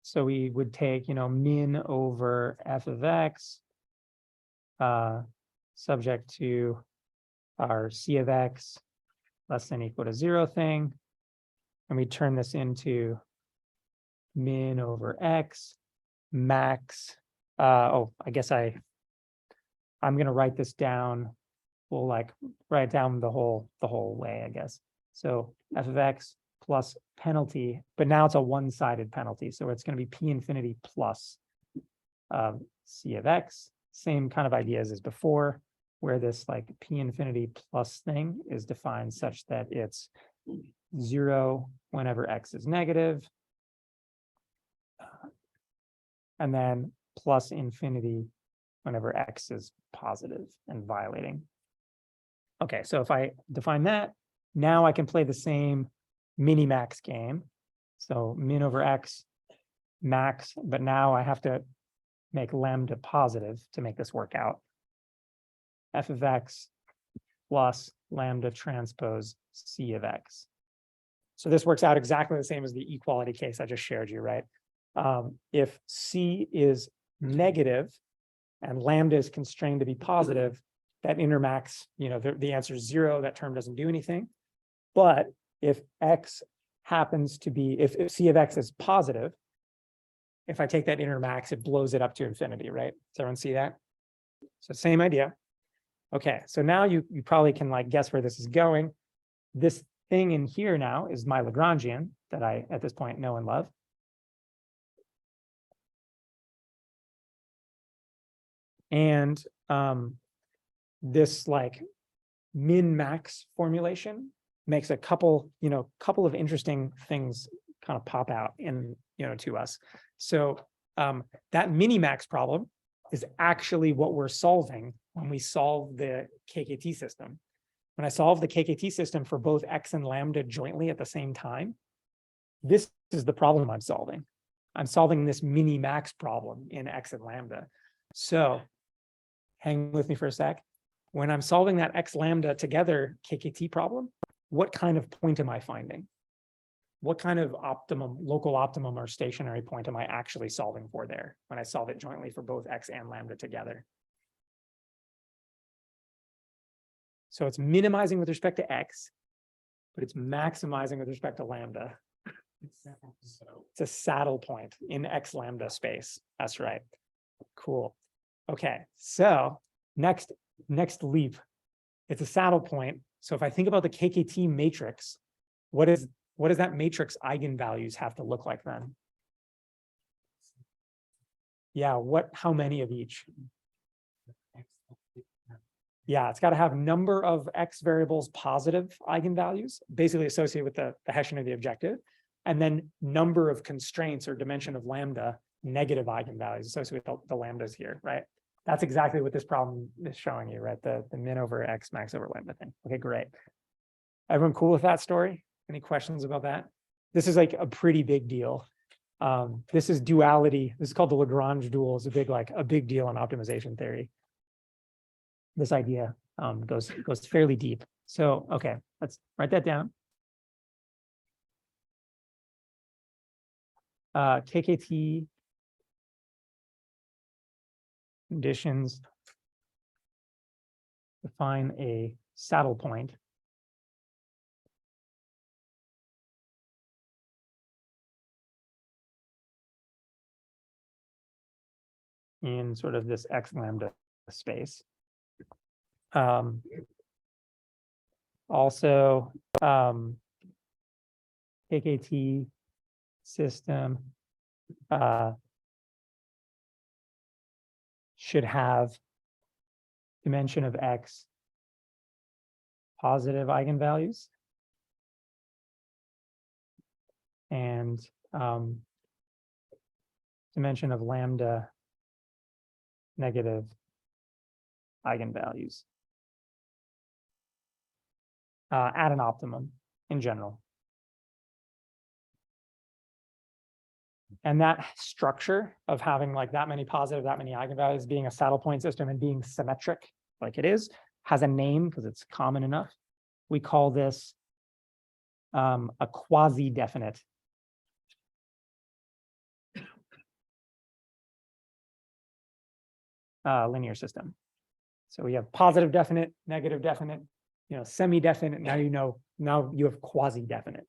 So we would take, min over f of x, subject to our c of x less than equal to 0 thing. And we turn this into min over x max. I guess I'm going to write this down. We'll like write down the whole way, I guess. So f of x plus penalty, but now it's a one-sided penalty. So it's going to be P infinity plus C of X. Same kind of ideas as before, where this like P infinity plus thing is defined such that it's 0 whenever X is negative, and then plus infinity whenever X is positive and violating. Okay, so if I define that, now I can play the same mini-max game. So min over X, max, but now I have to make lambda positive to make this work out. F of X plus lambda transpose C of X. So this works out exactly the same as the equality case I just shared you, right? If C is negative and lambda is constrained to be positive, that intermax, the answer is 0, that term doesn't do anything. But if X happens to be, if C of X is positive, if I take that intermax, it blows it up to infinity, right? Does everyone see that? So same idea. Okay, so now you probably can like guess where this is going. This thing in here now is my Lagrangian that I, at this point, know and love. And this like min-max formulation makes a couple of interesting things kind of pop out in, to us. So that mini-max problem is actually what we're solving when we solve the KKT system. When I solve the KKT system for both X and lambda jointly at the same time, this is the problem I'm solving. I'm solving this mini-max problem in X and lambda. So hang with me for a sec. When I'm solving that X lambda together KKT problem, what kind of point am I finding? What kind of optimum, local optimum or stationary point am I actually solving for there when I solve it jointly for both X and lambda together? So it's minimizing with respect to X, but it's maximizing with respect to lambda. It's a saddle point in X lambda space. That's right. Cool. Okay, so next leap. It's a saddle point. So if I think about the KKT matrix, what does that matrix eigenvalues have to look like then? Yeah, how many of each? Yeah, it's got to have number of X variables positive eigenvalues, basically associated with the Hessian of the objective, and then number of constraints or dimension of lambda negative eigenvalues associated with the lambdas here, right? That's exactly what this problem is showing you, right? The min over X, max over lambda thing. Okay, great. Everyone cool with that story? Any questions about that? This is like a pretty big deal. This is duality. This is called the Lagrange dual. It's a big deal in optimization theory. This idea goes fairly deep. So, okay, let's write that down. KKT conditions define a saddle point in sort of this X lambda space. Also, KKT system should have dimension of X positive eigenvalues and dimension of lambda negative eigenvalues at an optimum in general. And that structure of having like that many positive, that many eigenvalues, being a saddle point system and being symmetric like it is, has a name because it's common enough. We call this a quasi-definite linear system. So we have positive definite, negative definite, semi-definite. Now you have quasi-definite.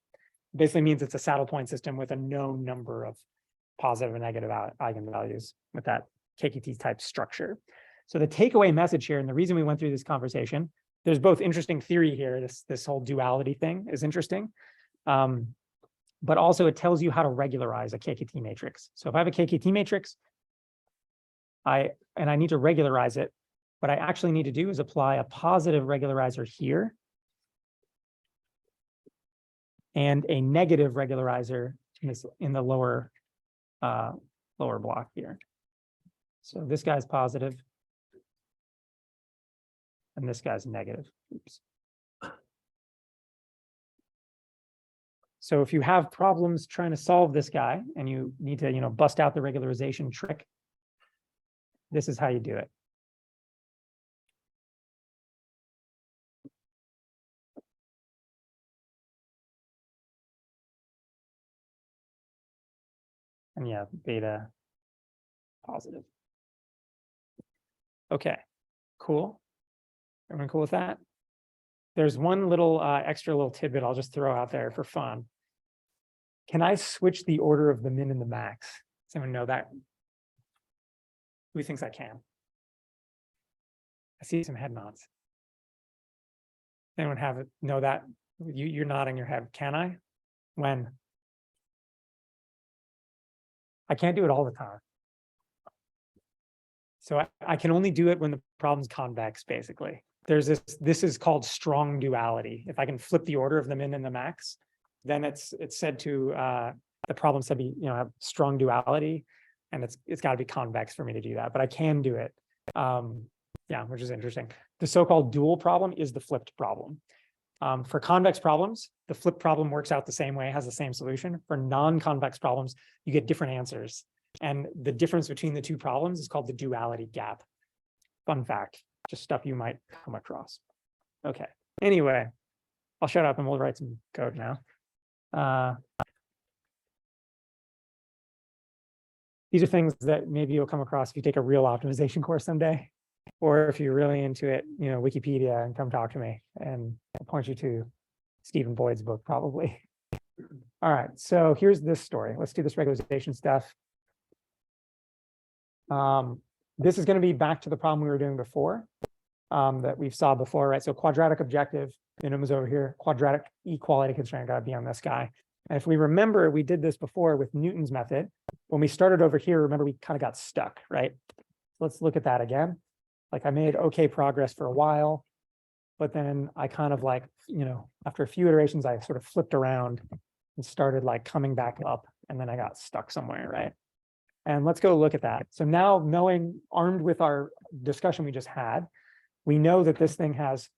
Basically means it's a saddle point system with a known number of positive and negative eigenvalues with that KKT type structure. So the takeaway message here, and the reason we went through this conversation, there's both interesting theory here. This whole duality thing is interesting. but also it tells you how to regularize a KKT matrix. So if I have a KKT matrix, I need to regularize it, what I actually need to do is apply a positive regularizer here and a negative regularizer in the lower block here. So this guy's positive and this guy's negative. Oops. So if you have problems trying to solve this guy and you need to, bust out the regularization trick, this is how you do it. And yeah, beta positive. Okay, cool. Everyone cool with that? There's one little extra little tidbit I'll just throw out there for fun. Can I switch the order of the min and the max? Does anyone know that? Who thinks I can? I see some head nods. Anyone know that? You're nodding your head. Can I? When? I can't do it all the time. So I can only do it when the problem's convex, basically. There's this is called strong duality. If I can flip the order of the min and the max, then it's said to the problem said to be, have strong duality, and it's got to be convex for me to do that. But I can do it. Yeah, which is interesting. The so-called dual problem is the flipped problem. For convex problems, the flipped problem works out the same way, has the same solution. For non-convex problems, you get different answers. And the difference between the two problems is called the duality gap. Fun fact, just stuff you might come across. Okay, anyway, I'll shut up and we'll write some code now. These are things that maybe you'll come across if you take a real optimization course someday, or if you're really into it, Wikipedia, and come talk to me, and I'll point you to Stephen Boyd's book, probably. All right, so here's this story. Let's do this regularization stuff. This is going to be back to the problem we were doing before, that we saw before, right? So quadratic objective, minimum is over here. Quadratic equality constraint got to be on this guy. And if we remember, we did this before with Newton's method. When we started over here, remember, we kind of got stuck, right? Let's look at that again. Like I made okay progress for a while, but then I kind of after a few iterations, I sort of flipped around and started coming back up, and then I got stuck somewhere, right? And let's go look at that. So now, armed with our discussion we just had, we know that this thing has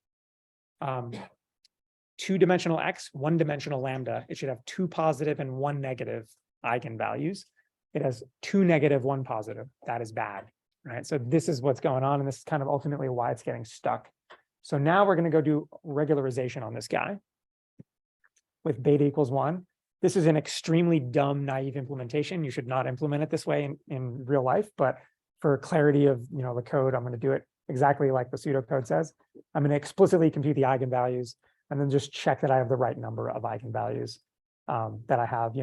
2-dimensional x, 1-dimensional lambda. It should have 2 positive and 1 negative eigenvalues. It has 2 negative, 1 positive. That is bad, right? So this is what's going on, and this is kind of ultimately why it's getting stuck. So now we're going to go do regularization on this guy with beta equals 1. This is an extremely dumb, naive implementation. You should not implement it this way in real life, but for clarity of the code, I'm going to do it exactly like the pseudocode says. I'm going to explicitly compute the eigenvalues and then just check that I have the right number of eigenvalues, that I have,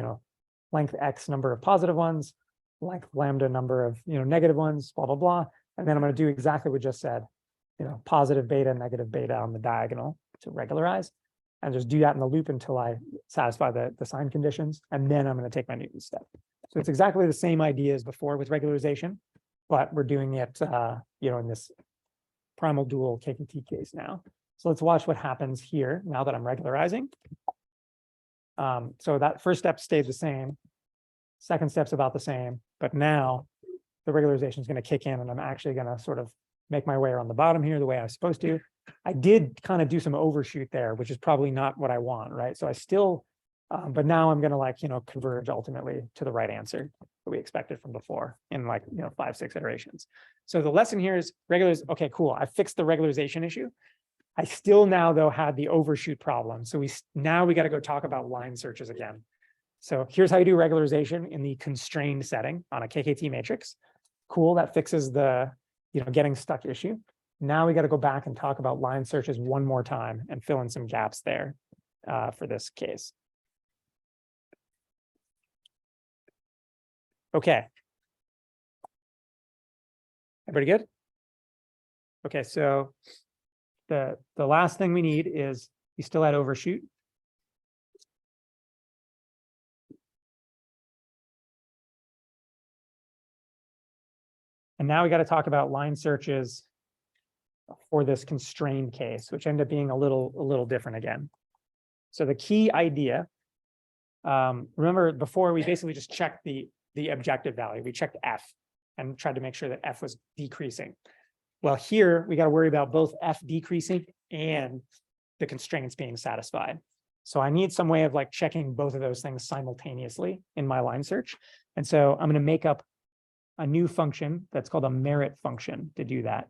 length x number of positive ones, length lambda number of negative ones, blah, blah, blah. And then I'm going to do exactly what we just said, positive beta, negative beta on the diagonal to regularize, and just do that in the loop until I satisfy the sign conditions. And then I'm going to take my Newton step. So it's exactly the same idea as before with regularization, but we're doing it, in this primal dual KKT case now. So let's watch what happens here now that I'm regularizing. So that first step stayed the same. Second step's about the same, but now the regularization is going to kick in, and I'm actually going to sort of make my way around the bottom here the way I was supposed to. I did kind of do some overshoot there, which is probably not what I want, right? So I still, but now I'm going to converge ultimately to the right answer that we expected from before in 5, 6 iterations. So the lesson here is okay, cool. I fixed the regularization issue. I still now though had the overshoot problem. So now we got to go talk about line searches again. So here's how you do regularization in the constrained setting on a KKT matrix. Cool, that fixes the getting stuck issue. Now we got to go back and talk about line searches one more time and fill in some gaps there for this case. Okay. Everybody good? Okay, so the last thing we need is, you still had overshoot. And now we got to talk about line searches for this constrained case, which end up being a little different again. So the key idea, remember before we basically just checked the objective value. We checked F and tried to make sure that F was decreasing. Well, here we got to worry about both F decreasing and the constraints being satisfied. So I need some way of like checking both of those things simultaneously in my line search. And so I'm going to make up a new function that's called a merit function to do that.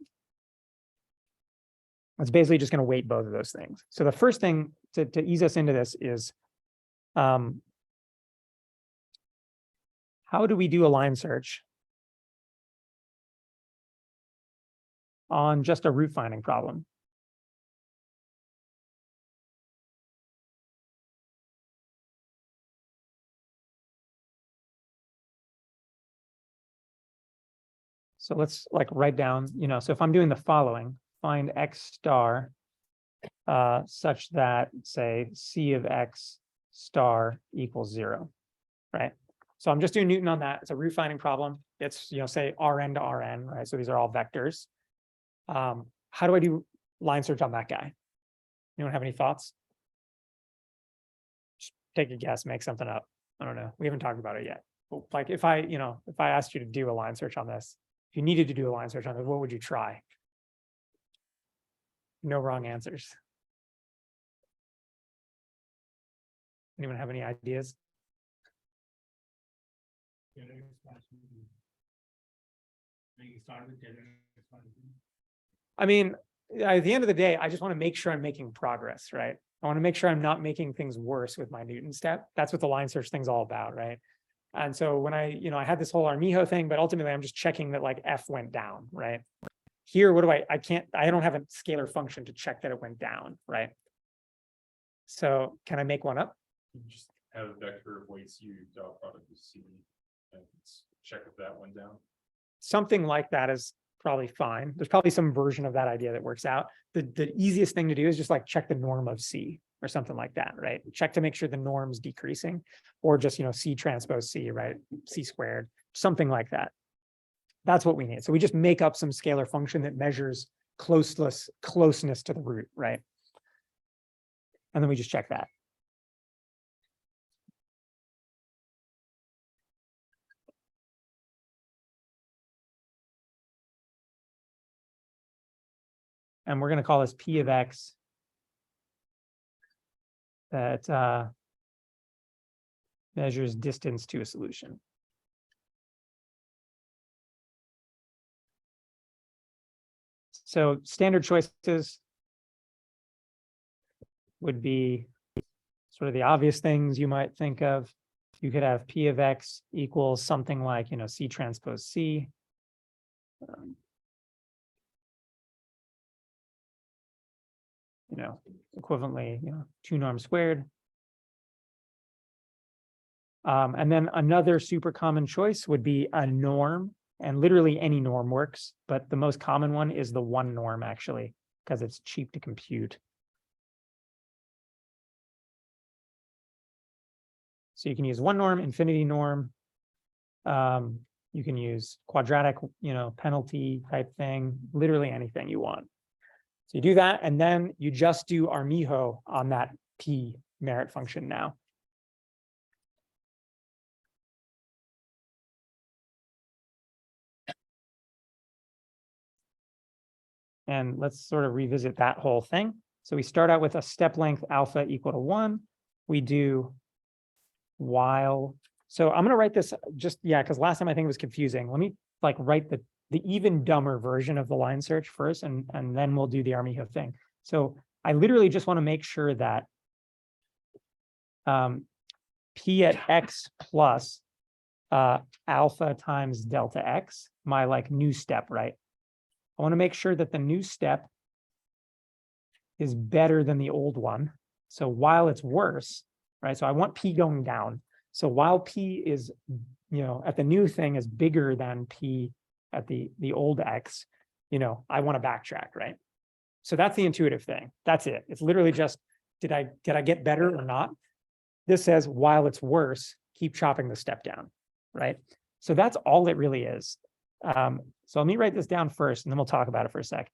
It's basically just going to weight both of those things. So the first thing to ease us into this is, how do we do a line search on just a root finding problem? So let's like write down, so if I'm doing the following, find X star such that, say, C of X star equals 0, right? So I'm just doing Newton on that. It's a root finding problem. It's, say Rn to Rn, right? So these are all vectors. How do I do line search on that guy? Anyone have any thoughts? Just take a guess, make something up. I don't know. We haven't talked about it yet. But like if I asked you to do a line search on this, if you needed to do a line search on this, what would you try? No wrong answers. Anyone have any ideas? I mean, at the end of the day, I just want to make sure I'm making progress, right? I want to make sure I'm not making things worse with my Newton step. That's what the line search thing's all about, right? And so when I had this whole Armijo thing, but ultimately I'm just checking that like F went down, right? Here, what do I don't have a scalar function to check that it went down, right? So can I make one up? You just have a vector of weights U dot product with C and check if that went down. Something like that is probably fine. There's probably some version of that idea that works out. The easiest thing to do is just like check the norm of C or something like that, right? Check to make sure the norm's decreasing, or just, C transpose C, right? C squared, something like that. That's what we need. So we just make up some scalar function that measures closeness to the root, right? And then we just check that. And we're going to call this P of X that measures distance to a solution. So standard choices would be sort of the obvious things you might think of. You could have P of X equals something like, C transpose C. Equivalently, 2 norm squared. And then another super common choice would be a norm, and literally any norm works, but the most common one is the 1 norm actually, because it's cheap to compute. So you can use 1 norm, infinity norm. You can use quadratic, penalty type thing, literally anything you want. So you do that, and then you just do Armijo on that P merit function now. And let's sort of revisit that whole thing. So we start out with a step length alpha equal to 1. We do while. So I'm going to write this just, because last time I think it was confusing. Let me like write the even dumber version of the line search first, and then we'll do the Armijo thing. So I literally just want to make sure that P at X plus alpha times delta X, my like new step, right? I want to make sure that the new step is better than the old one. So while it's worse, right? So I want P going down. So while P is, at the new thing is bigger than P at the old X, I want to backtrack, right? So that's the intuitive thing. That's it. It's literally just, did I get better or not? This says while it's worse, keep chopping the step down, right? So that's all it really is. So let me write this down first, and then we'll talk about it for a sec.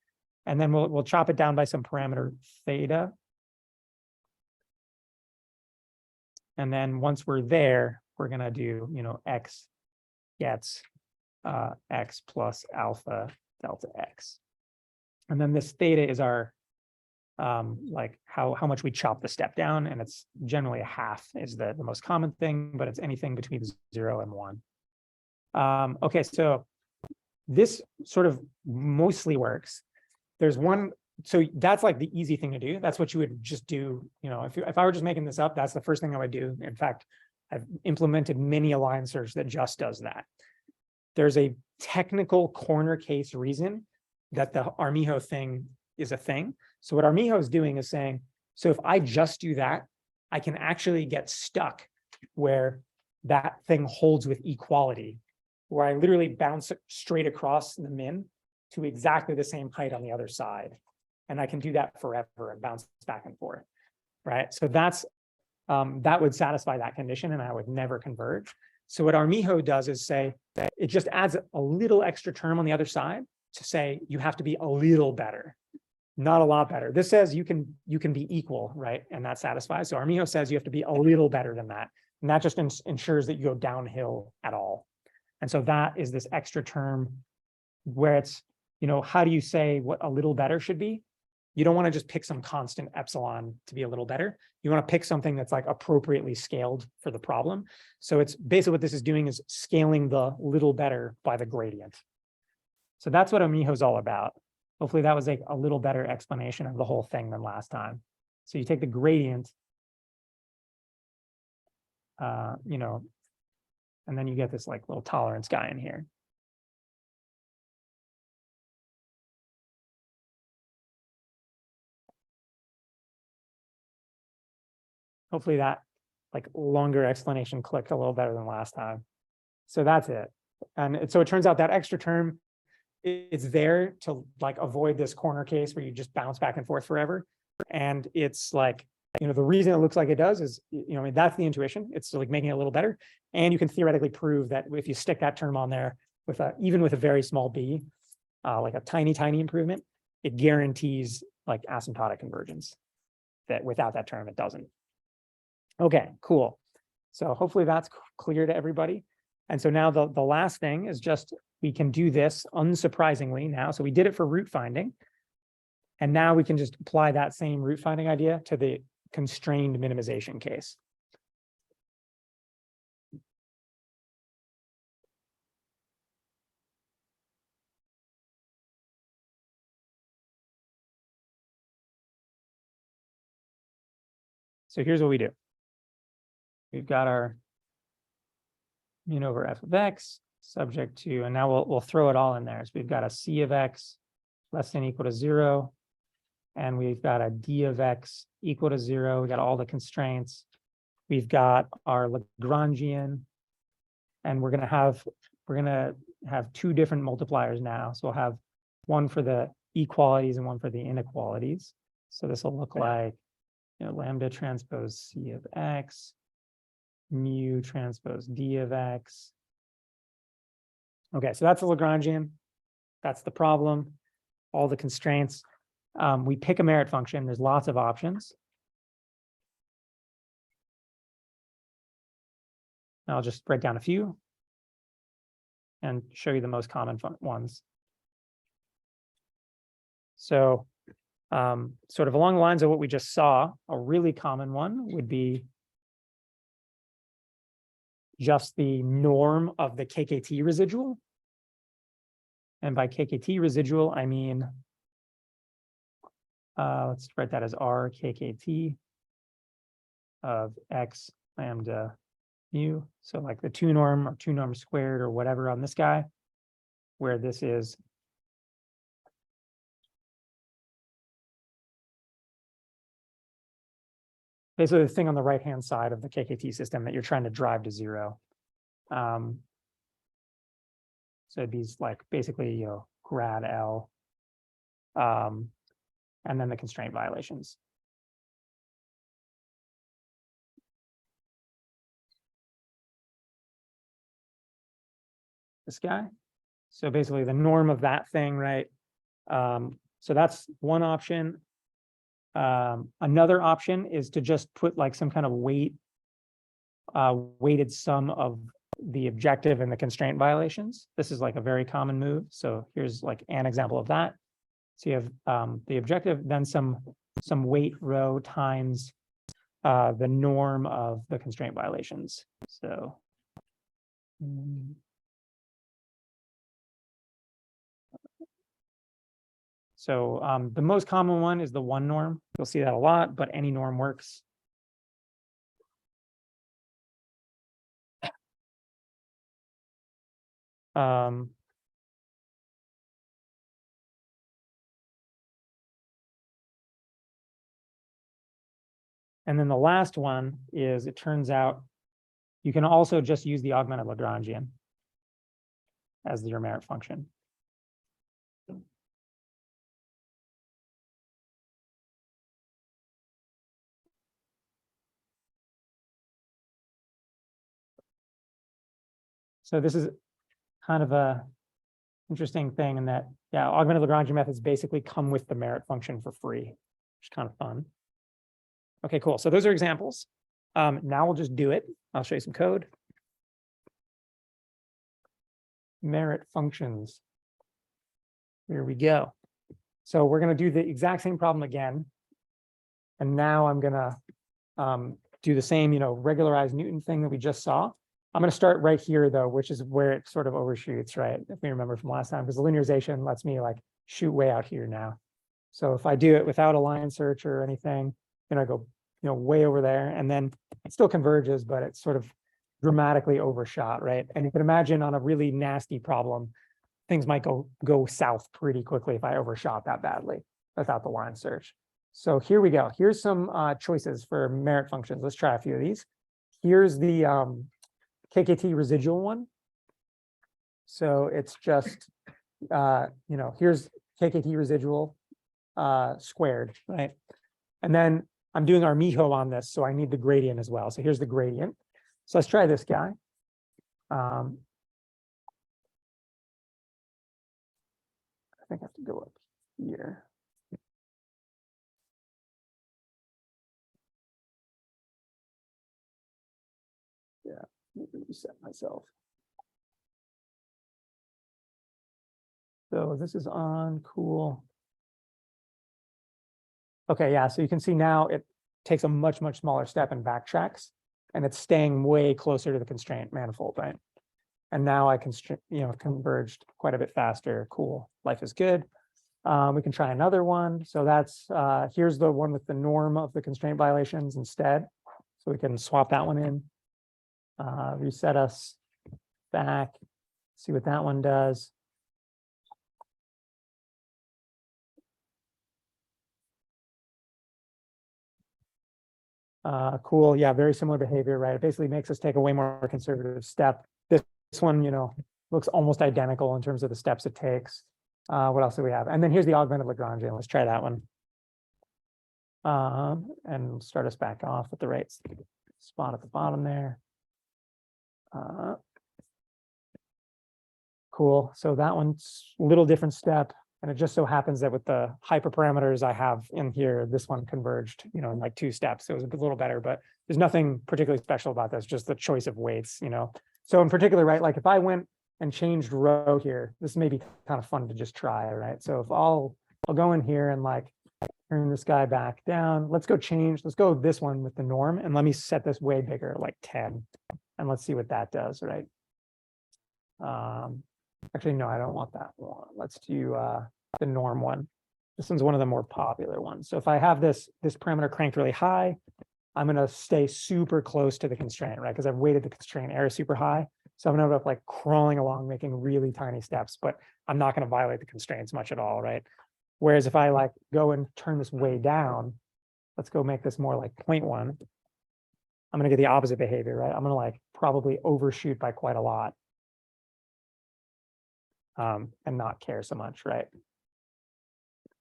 And then we'll chop it down by some parameter theta. And then once we're there, we're gonna do, x gets x plus alpha delta x. And then this theta is our like how much we chop the step down, and it's generally a half is the most common thing, but it's anything between 0 and 1. Okay, so this sort of mostly works. There's one, so that's like the easy thing to do. That's what you would just do. If I were just making this up, that's the first thing I would do. In fact, I've implemented many a line search that just does that. There's a technical corner case reason that the Armijo thing is a thing. So what Armijo is doing is saying, so if I just do that, I can actually get stuck where that thing holds with equality, where I literally bounce straight across the min to exactly the same height on the other side. And I can do that forever and bounce back and forth, right? So that's that would satisfy that condition, and I would never converge. So what Armijo does is say that it just adds a little extra term on the other side to say you have to be a little better, not a lot better. This says you can be equal, right? And that satisfies. So Armijo says you have to be a little better than that. And that just ensures that you go downhill at all. And so that is this extra term where it's, how do you say what a little better should be? You don't want to just pick some constant epsilon to be a little better. You want to pick something that's like appropriately scaled for the problem. So it's basically what this is doing is scaling the little better by the gradient. So that's what Armijo is all about. Hopefully that was like a little better explanation of the whole thing than last time. So you take the gradient, and then you get this like little tolerance guy in here. Hopefully that like longer explanation clicked a little better than last time. So that's it. And so it turns out that extra term is there to like avoid this corner case where you just bounce back and forth forever. And it's like, the reason it looks like it does is, that's the intuition. It's like making it a little better. And you can theoretically prove that if you stick that term on there with even with a very small b, like a tiny improvement, it guarantees like asymptotic convergence. That without that term, it doesn't. Okay, cool. So hopefully that's clear to everybody. And so now the last thing is just, we can do this unsurprisingly now. So we did it for root finding. And now we can just apply that same root finding idea to the constrained minimization case. So here's what we do. We've got our min over f of x subject to, and now we'll throw it all in there. So we've got a c of x less than or equal to 0. And we've got a d of x equal to 0. We got all the constraints. We've got our Lagrangian, and we're gonna have two different multipliers now. So we'll have one for the equalities and one for the inequalities. So this will look like lambda transpose c of x, mu transpose d of x. Okay, so that's the Lagrangian. That's the problem. All the constraints. We pick a merit function. There's lots of options. I'll just write down a few and show you the most common ones. So sort of along the lines of what we just saw, a really common one would be just the norm of the KKT residual. And by KKT residual, I mean, let's write that as R KKT of x lambda mu. So like the 2 norm or 2 norm squared or whatever on this guy, where this is basically the thing on the right-hand side of the KKT system that you're trying to drive to 0. So it'd be like basically, grad L, and then the constraint violations. This guy. So basically the norm of that thing, right? So that's one option. Another option is to just put like some kind of weighted sum of the objective and the constraint violations. This is like a very common move. So here's like an example of that. So you have the objective, then some weight row times the norm of the constraint violations. So the most common one is the one norm. You'll see that a lot, but any norm works. And then the last one is, it turns out you can also just use the augmented Lagrangian as your merit function. So this is kind of a interesting thing in that, yeah, augmented Lagrangian methods basically come with the merit function for free, which is kind of fun. Okay, cool. So those are examples. Now we'll just do it. I'll show you some code. Merit functions. Here we go. So we're going to do the exact same problem again. And now I'm going to do the same, regularized Newton thing that we just saw. I'm going to start right here, though, which is where it sort of overshoots, right? If we remember from last time, because the linearization lets me like shoot way out here now. So if I do it without a line search or anything, I go, way over there, and then it still converges, but it's sort of dramatically overshot, right? And you can imagine on a really nasty problem, things might go south pretty quickly if I overshot that badly without the line search. So here we go. Here's some choices for merit functions. Let's try a few of these. Here's the KKT residual one. So it's just, here's KKT residual squared, right? And then I'm doing Armijo on this, so I need the gradient as well. So here's the gradient. So let's try this guy. I think I have to go up here. Yeah, let me reset myself. So this is on, cool. Okay, yeah, so you can see now it takes a much, much smaller step and backtracks, and it's staying way closer to the constraint manifold, right? And now I can, converged quite a bit faster. Cool, life is good. We can try another one. So that's, here's the one with the norm of the constraint violations instead. So we can swap that one in, reset us back, see what that one does. Cool, yeah, very similar behavior, right? It basically makes us take a way more conservative step. This one, looks almost identical in terms of the steps it takes. What else do we have? And then here's the augmented Lagrangian. Let's try that one. And start us back off at the right spot at the bottom there. Cool. So that one's a little different step. And it just so happens that with the hyperparameters I have in here, this one converged, in like 2 steps. So it was a little better, but there's nothing particularly special about this, just the choice of weights, So in particular, right, like if I went and changed row here, this may be kind of fun to just try, right? So if I'll go in here and like turn this guy back down, let's go this one with the norm, and let me set this way bigger, like 10. And let's see what that does, right? Actually, no, I don't want that one. Let's do the norm one. This one's one of the more popular ones. So if I have this parameter cranked really high, I'm going to stay super close to the constraint, right? Because I've weighted the constraint error super high. So I'm going to end up like crawling along, making really tiny steps, but I'm not going to violate the constraints much at all, right? Whereas if I like go and turn this way down, let's go make this more like 0.1. I'm going to get the opposite behavior, right? I'm going to like probably overshoot by quite a lot. And not care so much, right?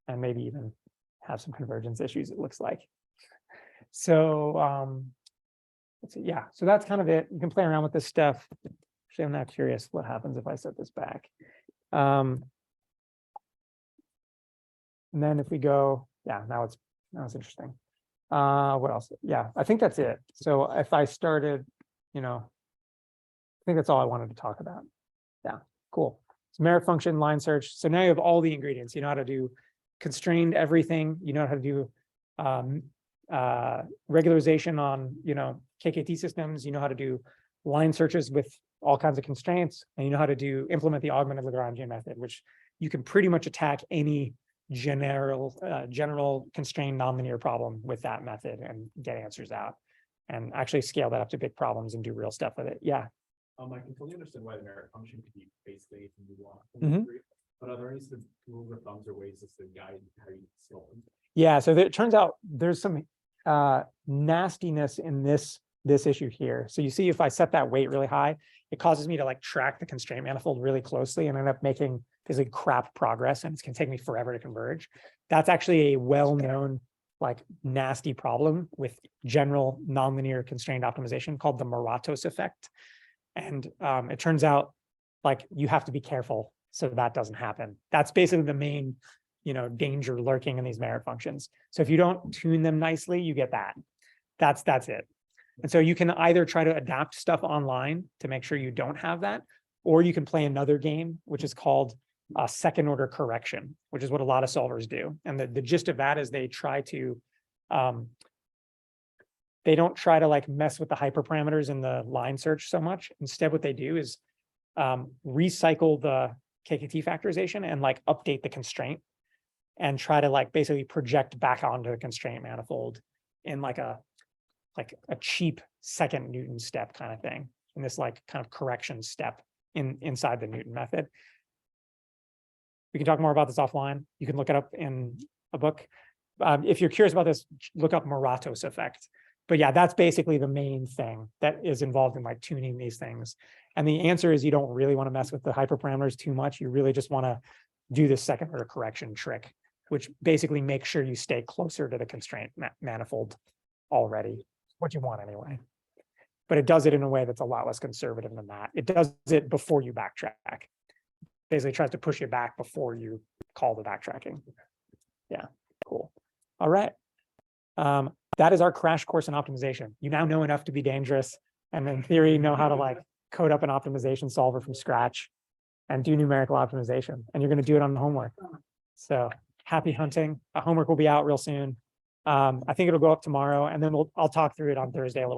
And maybe even have some convergence issues, it looks like. So let's see, yeah, so that's kind of it. You can play around with this stuff. Actually, I'm now curious what happens if I set this back. And then if we go, yeah, now it's interesting. What else? Yeah, I think that's it. So if I started, I think that's all I wanted to talk about. Yeah, cool. So merit function, line search. So now you have all the ingredients. You know how to do constrained everything. You know how to do regularization on, KKT systems. You know how to do line searches with all kinds of constraints, and you know how to implement the augmented Lagrangian method, which you can pretty much attack any general constrained nonlinear problem with that method and get answers out, and actually scale that up to big problems and do real stuff with it. Yeah. I can totally understand why the merit function could be basically anything you want. Mhm. But are there any sort of rules of thumbs or ways just to guide how you solve them? Yeah, so it turns out there's some nastiness in this issue here. So you see, if I set that weight really high, it causes me to like track the constraint manifold really closely and end up making basically crap progress, and it's going to take me forever to converge. That's actually a well-known like nasty problem with general nonlinear constrained optimization called the Moratos effect. And it turns out like you have to be careful so that doesn't happen. That's basically the main, danger lurking in these merit functions. So if you don't tune them nicely, you get that. That's it. And so you can either try to adapt stuff online to make sure you don't have that, or you can play another game, which is called second order correction, which is what a lot of solvers do. And the gist of that is they don't try to like mess with the hyperparameters in the line search so much. Instead, what they do is recycle the KKT factorization and like update the constraint and try to like basically project back onto the constraint manifold in like a cheap second Newton step kind of thing, in this like kind of correction step inside the Newton method. We can talk more about this offline. You can look it up in a book. If you're curious about this, look up Moratos effect. But yeah, that's basically the main thing that is involved in like tuning these things. And the answer is you don't really want to mess with the hyperparameters too much. You really just want to do this second order correction trick, which basically makes sure you stay closer to the constraint manifold already, what you want anyway. But it does it in a way that's a lot less conservative than that. It does it before you backtrack. Basically tries to push you back before you call the backtracking. Yeah, cool. All right. That is our crash course in optimization. You now know enough to be dangerous, and in theory know how to like code up an optimization solver from scratch and do numerical optimization. And you're going to do it on the homework. So happy hunting. Homework will be out real soon. I think it'll go up tomorrow, and then I'll talk through it on Thursday a little bit.